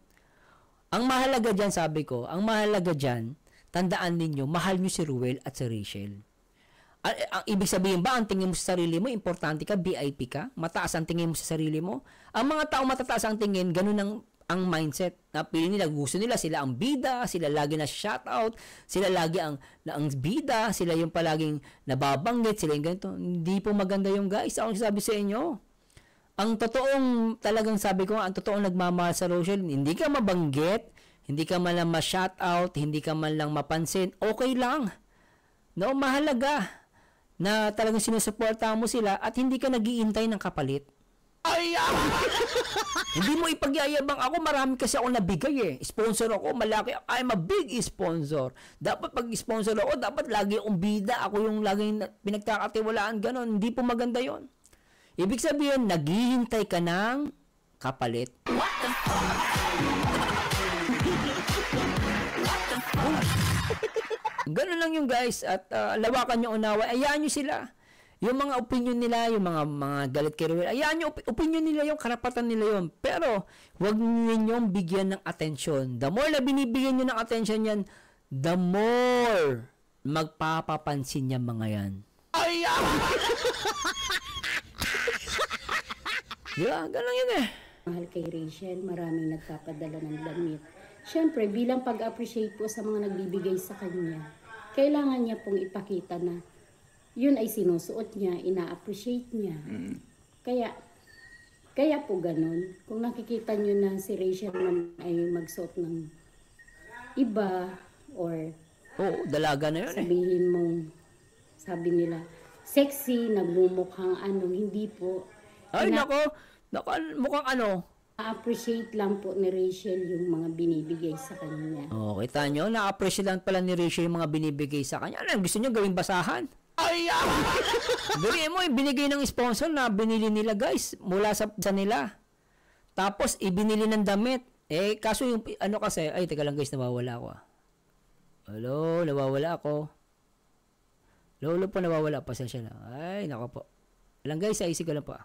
Ang mahalaga dyan, sabi ko, ang mahalaga dyan, tandaan ninyo, mahal nyo si Ruel at si Rachel. Ang ibig sabihin ba, ang tingin mo sa sarili mo, importante ka, VIP ka, mataas ang tingin mo sa sarili mo. Ang mga tao matataas ang tingin, ganun ang mindset. Napili nila, gusto nila, sila ang bida, sila lagi na shoutout, sila lagi ang bida, sila yung palaging nababanggit, sila yung ganito. Hindi po maganda yung guys. Ako sabi sa inyo, ang totoong, talagang sabi ko, ang totoong nagmamahal sa Rachel, hindi ka mabanggit, hindi ka man lang ma-shoutout, hindi ka man lang mapansin, okay lang. No, mahalaga na talagang sinusuporta mo sila at hindi ka nag-iintay ng kapalit. Hindi mo ipagyayabang ako, marami kasi ako nabigay eh. Sponsor ako, malaki. I'm a big sponsor. Dapat pag sponsor ako, dapat lagi akong bida. Ako yung laging pinagkakatiwalaan, ganon. Hindi po maganda yon. Ibig sabihin, naghihintay ka ng kapalit. Ganun lang yung guys. At lawakan nyo unawa. Ayaan nyo sila. Yung mga opinion nila, yung mga galit kay Ruel, ayaan nyo, opinion nila yung karapatan nila yun. Pero, huwag ninyong bigyan ng atensyon. The more na binibigyan nyo ng atensyon yan, the more magpapapansin niya mga yan. Diba? Ganun yun eh. Mahal kay Rachel, maraming nagpapadala ng damit. Siyempre, bilang pag-appreciate po sa mga nagbibigay sa kanya, kailangan niya pong ipakita na yun ay sinusuot niya, ina-appreciate niya. Kaya po ganun. Kung nakikita niyo na si Rachel man ay magsuot ng iba or dalaga na yun sabihin mong, sabi nila, sexy, nagmumukhang hindi po. Ay, nako, mukhang Na-appreciate lang po ni Rachel yung mga binibigay sa kanya. Kita nyo, na-appreciate lang pala ni Rachel yung mga binibigay sa kanya. Ano, gusto nyo gawing basahan? Bigay mo, binigay ng sponsor na binili nila guys, mula sa nila. Tapos, ibinili ng damit. Kaso yung, kasi, teka lang guys, nawawala ako Hello, nawawala ako. Lolo po, nawawala. Pasensya na. Ay, nako po. Alang guys, isig ko lang po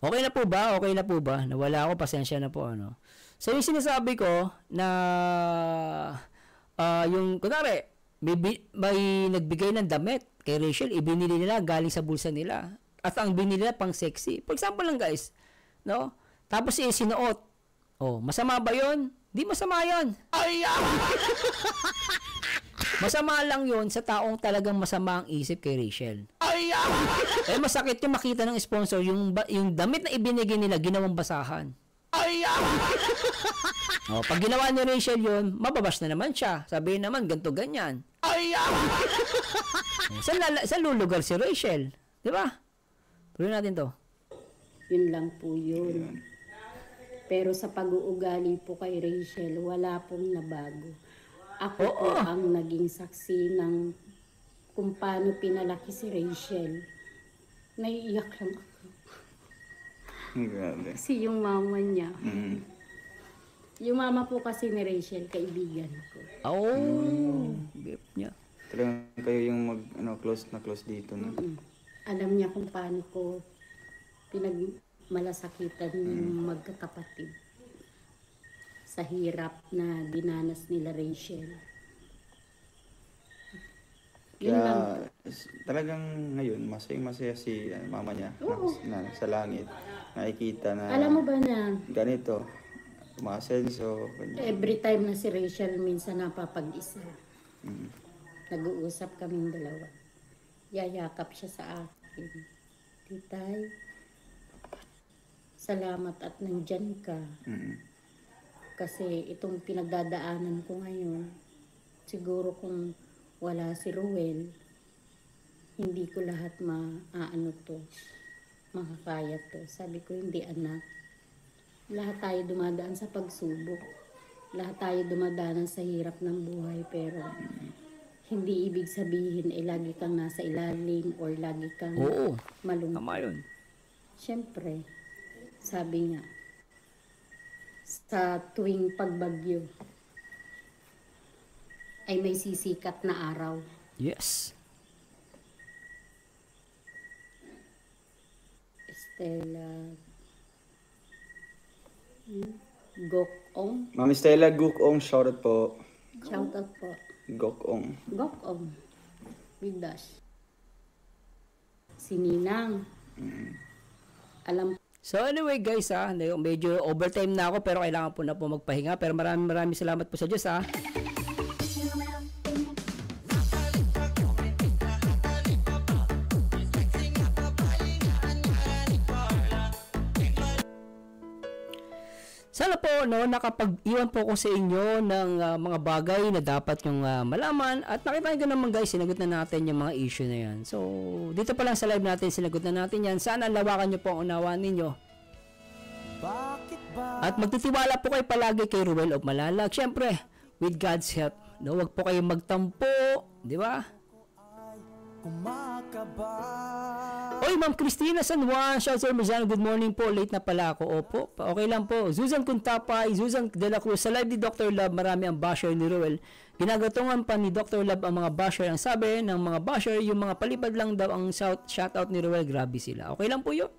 Okay na po ba? Okay na po ba? Nawala ako, pasensya na po So yung sinasabi ko na yung kunwari may nagbigay ng damit kay Rachel, ibinili nila galing sa bulsa nila. At ang binili nila pang sexy. For example lang guys, no? Tapos sinuot. Masama ba 'yon? Di masama 'yon. Masama lang 'yon sa taong talagang masama ang isip kay Rachel. Masakit yung makita ng sponsor yung damit na ibinigay nila ginawang basahan. Pag ginawa ni Rachel yun, mababash na naman siya. Sabihin naman, ganto ganyan. Saan lulugar si Rachel? Di ba? Tuloy natin to. Yun lang po yun. Pero sa pag-uugali po kay Rachel, wala pong nabago. Ako po ang naging saksi ng kung paano pinalaki si Rachel. Naiiyak lang ako. Grabe. Kasi yung mama niya. Yung mama po kasi ni Rachel, kaibigan ko. Gift niya. Talagang kayo yung close na close dito, no? Alam niya kung paano ko pinagmalasakitan yung magkakapatid sa hirap na dinanas nila Rachel. Kaya talagang ngayon, masaya si mama niya na sa langit. Nakikita na Alam mo ba na ganito, umasenso. every time na si Rachel minsan napapag-isa, nag-uusap kaming dalawa. Yayakap siya sa akin. Titay, salamat at nandyan ka. Kasi itong pinagdadaanan ko ngayon, siguro kung wala si Ruel, hindi ko lahat makakaya to. Sabi ko, hindi anak. Lahat tayo dumadaan sa pagsubok. Lahat tayo dumadaan sa hirap ng buhay, pero hindi ibig sabihin lagi kang nasa ilalim or lagi kang Oo, malungkot. tama yun. Siyempre, sabi nga, sa tuwing pagbagyo ay may sisikat na araw. Yes. Estela Gokong. Ma'am Stella Gukong, shoutout po. Shoutout po. Gokong. Gokong. Bigdash. Si Ninang. Alam So anyway guys medyo overtime na ako pero kailangan po na po magpahinga. Pero maraming salamat po sa Diyos Sana po nakapag-iwan po ko sa inyo ng mga bagay na dapat yung malaman at nakita nyo naman guys, sinagot na natin yung mga issue na yan. So dito pa lang sa live natin, sinagot na natin yan. Sana lawakan nyo po ang unawaan ninyo. At magtitiwala po kayo palagi kay Ruel of Malalag. Siyempre, with God's help. No, wag po kayong magtampo, di ba? Oy, Ma'am Cristina San Juan, shout out Marzano, good morning po, late na pala ako. Opo, okay lang po. Susan Kuntapay, Susan De La Cruz, sa live ni Dr. Love, marami ang basher ni Ruel. Ginagatungan pa ni Dr. Love ang mga basher. Ang sabi ng mga basher, yung mga palipad lang daw ang shoutout ni Ruel, grabe sila. Okay lang po yun.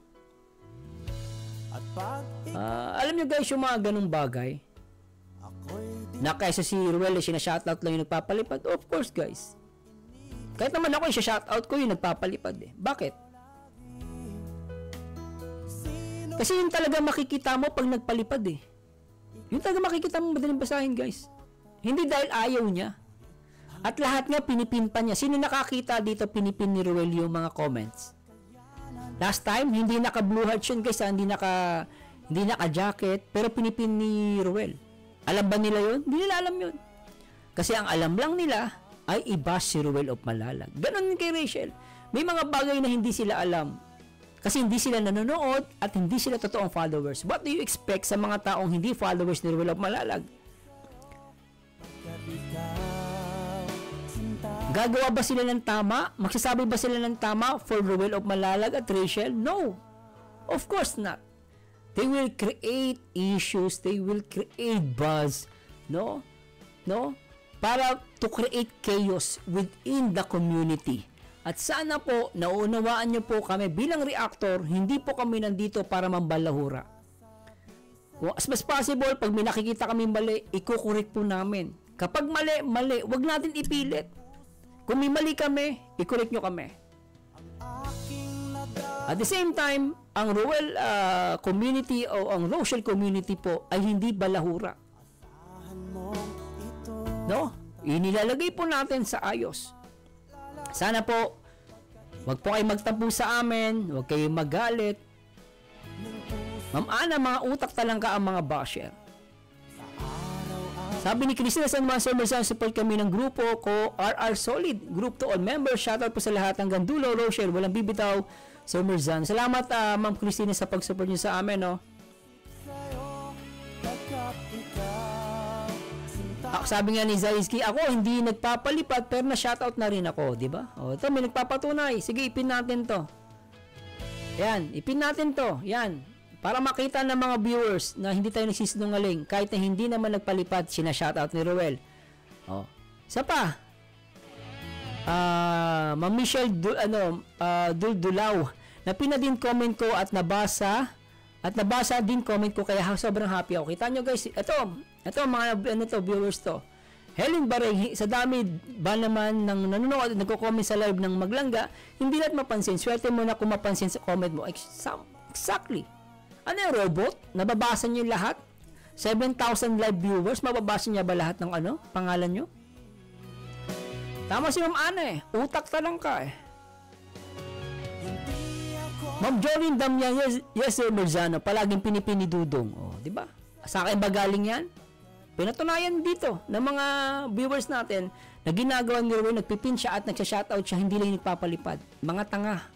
Alam nyo guys, yung mga ganung bagay, na kaysa si Ruel sinashoutout lang yung nagpapalipad, of course guys. Kahit naman ako shoutout ko yung nagpapalipad Bakit? Kasi yung talaga makikita mo pag nagpalipad Yung talaga makikita mo madaling basahin guys. Hindi dahil ayaw niya. At lahat nga pinipin pa niya. Sino nakakita dito pinipin ni Ruel yung mga comments? Last time, hindi naka-blue heart yun guys hindi naka-jacket, pero pinipin ni Ruel. Alam ba nila yun? Hindi nila alam yun. Kasi ang alam lang nila ay i-bash si Ruel of Malalag. Ganon kay Rachel. May mga bagay na hindi sila alam. Kasi hindi sila nanonood at hindi sila totoong followers. What do you expect sa mga taong hindi followers ni Ruel of Malalag? Gagawa ba sila ng tama? Magsasabi ba sila ng tama for Ruel of Malalag at Rachel? No. Of course not. They will create issues. They will create buzz. No? Para to create chaos within the community. At sana po, naunawaan nyo po kami bilang reactor, hindi po kami nandito para mambalahura. As much possible, pag may nakikita kami mali, ikukorek po namin. Kapag mali, wag natin ipilit. Kung may mali kami, ikorek nyo kami. At the same time, ang Ruel community o ang Rochelle community po ay hindi balahura. No? Inilalagay po natin sa ayos. Sana po, wag po kayo magtampo sa amin, wag kayo magalit. Ma'am Ana, mga utak talangka ang mga basher. Sabi ni Cristina San Juan, support kami ng grupo ko, RR Solid, group to all members. Shoutout po sa lahat ng Gandulo, Rochelle, walang bibitaw, Sir Mirzan. Salamat Ma'am Cristina sa pag-support niyo sa amin, no? Sabi nga ni Zaisky, ako hindi nagpapalipad pero na-shoutout na rin ako, di ba? O, ito may nagpapatunay. Sige, ipin natin to. Yan, ipin natin to. Yan. Para makita ng mga viewers na hindi tayo nagsisinungaling kahit na hindi naman nagpalipad, sina-shoutout ni Ruel. O, isa pa. Ma'am Michelle Duldulaw. Napina din comment ko at nabasa din comment ko kaya sobrang happy ako. Kita nyo guys, ito mga viewers to. Helen Bareng, sa dami ba naman ng nanonood at nagko-comment sa live ng Maglangga, hindi lahat mapansin. Swerte mo na kung mapansin sa comment mo. Exactly. Ano yung robot? Nababasa niyo lahat? 7,000 live viewers, mababasa niya ba lahat ng pangalan nyo? Tama si Ma'am Ana Utak talang ka Ma'am Jorin Damian, yes sir Merzano, palaging pinipini Dudong. Oh, di ba? Sa akin ba galing yan? Pinatunayan dito ng mga viewers natin na ginagawa ni Ruel, nagpipin siya at nagsha-shoutout siya, hindi lang nagpapalipad. Mga tanga.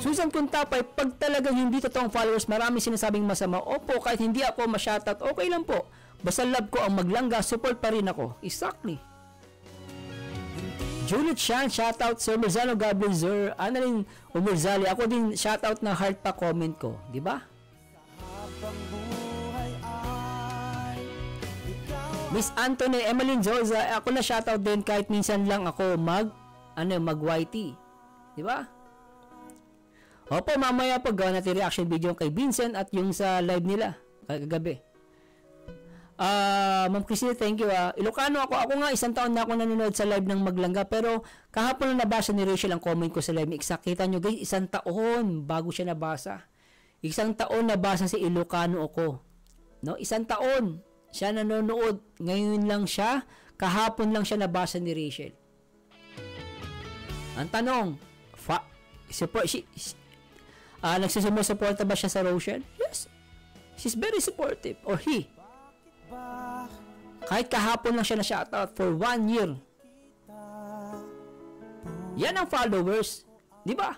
Susan Kuntapay, pag talagang hindi totoong followers, marami sinasabing masama. Opo, kahit hindi ako ma-shoutout, okay lang po. Basta love ko ang maglangga, support pa rin ako. Exactly. Juliet Shan, shoutout Sir Merzano, Gabriel Zur, Annalyn Umerzali. Ako din shoutout na heart pa comment ko, di ba? Miss Anthony, Emeline Zoza, ako na shoutout din kahit minsan lang ako mag-YT. Di ba? Opo, mamaya pag gawa natin reaction video kay Vincent at yung sa live nila kagabi. Ma'am Christine, thank you. Ilocano ako. Ako nga, 1 taon na ako nanonood sa live ng Maglangga. Pero kahapon na nabasa ni Rachel ang comment ko sa live. Exact, kita nyo guys, 1 taon bago siya nabasa. 1 taon nabasa si Ilocano ako. No? 1 taon siya nanonood. Ngayon lang siya, kahapon lang siya nabasa ni Rachel. Ang tanong, nagsusumusuporta ba siya sa Rachel? Yes. She's very supportive. Or he. Kahit kahapon lang siya na shoutout for 1 year. Yan ang followers. Di ba?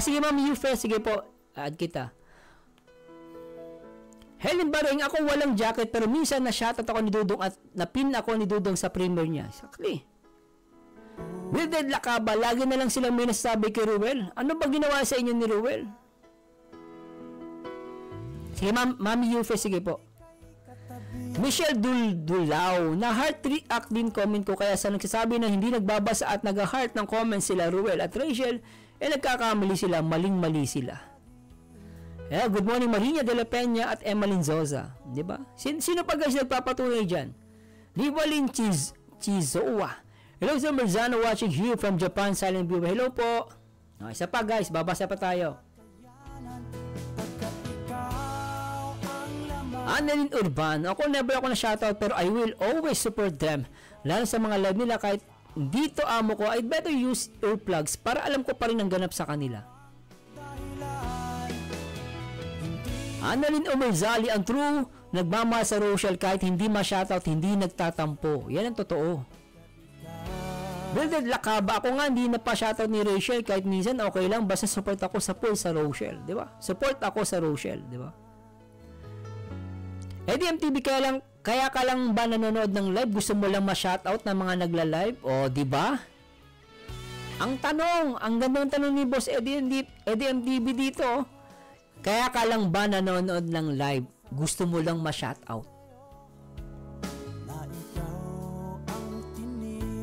Sige ma'am, you first. Sige po. Add kita. Helen Baring, ako walang jacket pero minsan na shoutout ako ni Dudong at napin ako ni Dudong sa premiere niya. Exactly. Wildred Lakaba, lagi na lang silang may nasasabi kay Ruel. Ano ba ginawa sa inyo ni Ruel? Sige ma'am, you first. Sige po. Michelle Dulao, na heart react din comment ko kaya sa nagsasabi na hindi nagbabasa at nag-heart ng comments sila Ruel at Rachel, nagkakamali sila, maling-mali sila. Good morning Marina de la Peña at Emeline Zoza, di ba? Sino pa guys nagpapatunay dyan? Livalin Chizoa. Hello Sir Merzano watching here from Japan, silent viewer. Hello po. Isa pa guys, babasa pa tayo. Annalyn Urban, ako never ako na shoutout pero I will always support them. Lalo sa mga live nila kahit dito amo ko, I'd better use earplugs para alam ko pa rin ang ganap sa kanila. Annalyn Umerzali, ang true nagmamahal sa Rochelle kahit hindi ma-shoutout, hindi nagtatampo. Yan ang totoo. Wildred Lakaba, ako nga hindi na pa shoutout ni Rachel kahit minsan okay lang basta support ako sa full sa Rochelle, di ba? Support ako sa Rochelle, di ba? EDMTV, kaya ka lang ba nanonood ng live? Gusto mo lang ma-shoutout ng mga nagla-live? O, di ba? Ang tanong, ang gandang tanong ni Boss EDMTV dito, kaya ka lang ba nanonood ng live? Gusto mo lang ma-shoutout?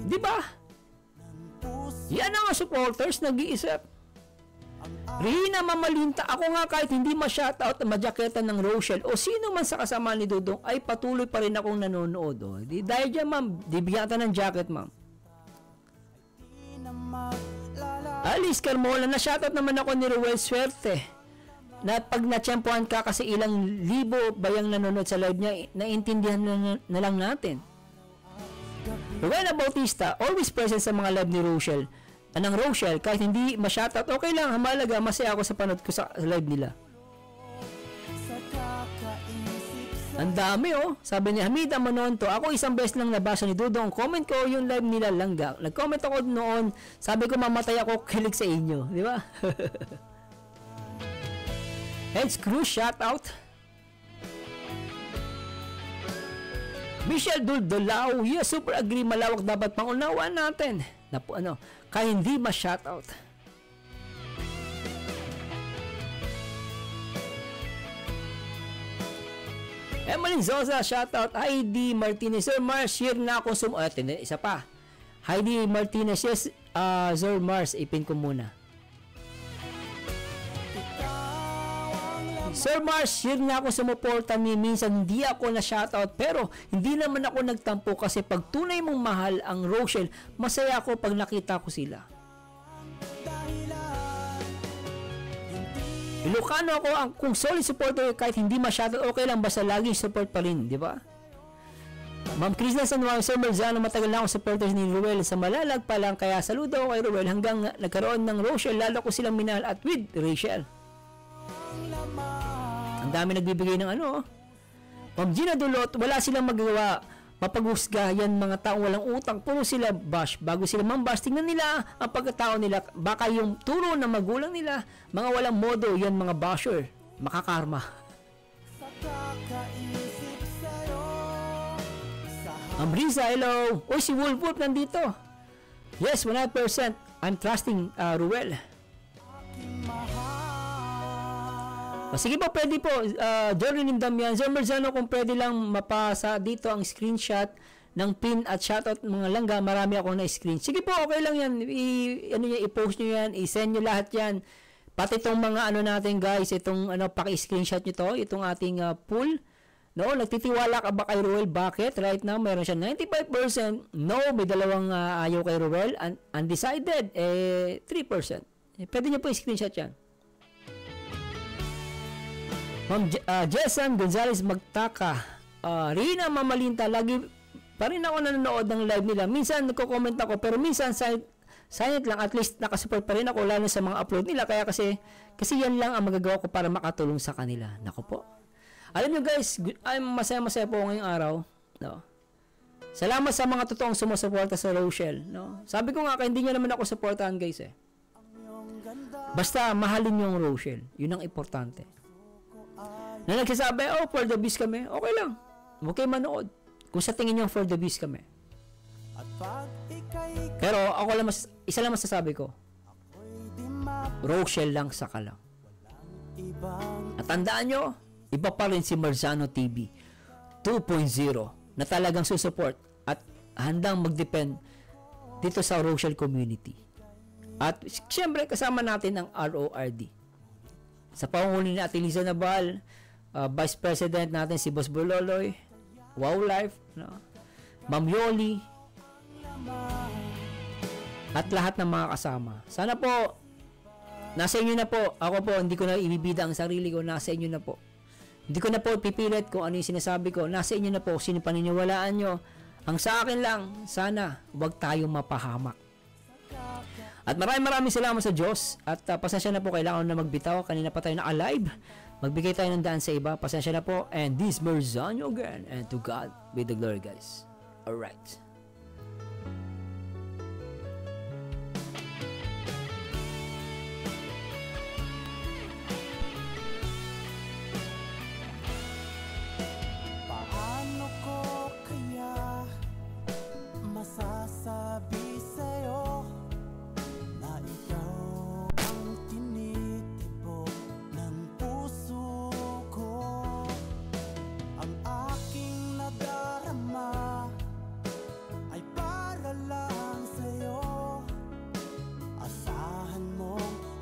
Di ba? Yan ang supporters nag-iisip. Rina Mamalinta, ako nga kahit hindi ma-shoutout na majaketa ng Rochelle o sino man sa kasama ni Dudong ay patuloy pa rin akong nanonood. Dahil dyan ma'am, bigyan ka ng jacket ma'am. Alice Carmola, na-shoutout naman ako ni Ruel, swerte. Na pag natsyempohan ka kasi ilang libo bayang nanonood sa live niya, naintindihan na lang natin. Rowena Bautista, always present sa mga live ni Rochelle. Anang Rochelle, kahit hindi ma-shoutout, okay lang, hamalaga, masaya ako sa panood ko sa live nila. Ang dami sabi ni Hamida Manonto, ako isang beses lang nabasa ni Dudong, comment ko yung live nila Langga. Nag-comment ako noon, sabi ko mamatay ako, kilig sa inyo, di ba? Heads Cruz, shoutout. Michelle Duldulao, yes, super agree, malawak dapat pangunawaan natin. Kaya hindi ma-shoutout. Emeline Zoza, shoutout. Heidi Martinez, Sir Mars, share na ako isa pa. Heidi Martinez, yes, Sir Mars, ipin ko muna. Sir Mars, share na ako sumuporta ni minsan hindi ako na shoutout pero hindi naman ako nagtampo kasi pag tunay mong mahal ang Rochelle, masaya ako pag nakita ko sila. Ilocano ako kung solid supporter kahit hindi ma-shoutout, okay lang basta laging support pa rin, di ba? Ma'am Chris na San Juan, Sir Marzano, matagal na ako supporters ni Ruel sa Malalag pa lang, kaya saludo ako kay Ruel hanggang nagkaroon ng Rochelle, lalo ko silang minahal at with Rachel. Ang dami nagbibigay ng ano. Ma'am Gina Dulot, wala silang magagawa. Mapaghusga yan mga taong walang utang, puro sila bash. Bago sila mambash, tingnan nila ang pagkatao nila. Baka yung turo ng magulang nila, mga walang modo, yan mga basher. Makakarma. Ambrisa, hello. Uy, si Wolf Wolf nandito. Yes, 100%. I'm trusting Ruel. Sige po, pwede po. Jordan Damian, Sir Marzano, kung pwede lang mapasa dito ang screenshot ng pin at shoutout mga langga. Marami ako na screen. Sige po, okay lang yan. I-post nyo yan. I-send nyo lahat yan. Pati itong mga ano natin guys, itong ano, paki-screenshot nyo to. Itong ating pool. No, nagtitiwala ka ba kay Ruel? Bakit? Right now, meron siya 95%. No, may dalawang ayaw kay Ruel. Undecided, 3%. Pwede nyo po i-screenshot yan. Ma'am Jessan Gonzalez Magtaka, Rina Mamalinta, lagi pa rin ako nanonood ng live nila. Minsan nagko-comment ako, pero minsan silent lang. At least nakasupport pa rin ako, lalo sa mga upload nila. Kaya kasi yan lang ang magagawa ko para makatulong sa kanila. Nako po. Alam nyo guys, masaya-masaya po ngayong araw. No? Salamat sa mga totoong sumusuporta sa Rochelle. No? Sabi ko nga, hindi nyo naman ako supportahan guys eh. Basta mahalin yung Rochelle. Yun ang importante. Na nagsasabi, oh, for the beast kami, okay lang. Huwag kayo manood. Kung sa tingin nyo for the beast kami. Pero ako lang, isa lang masasabi ko. Rochelle lang, saka lang. At tandaan nyo, iba pa rin si Marzano TV 2.0 na talagang susupport at handang mag-depend dito sa Rochelle community. At siyempre, kasama natin ang RORD. Sa pangunguli ni Ate Liza Nabal, Vice President natin si Boss Bololoy, Wow Life, no? Ma'am Yoli, at lahat ng mga kasama. Sana po, nasa inyo na po. Ako po, hindi ko na ibibida ang sarili ko. Nasa inyo na po. Hindi ko na po pipilit kung ano yung sinasabi ko. Nasa inyo na po. Sino paniniwalaan nyo. Ang sa akin lang, sana, huwag tayong mapahamak. At maraming salamat sa Diyos. At pasensya na po, kailangan na magbitaw. Kanina pa tayo na alive. Magbigay tayo ng daan sa iba. Pasensya na po. And this Marzano again. And to God be the glory, guys. Alright.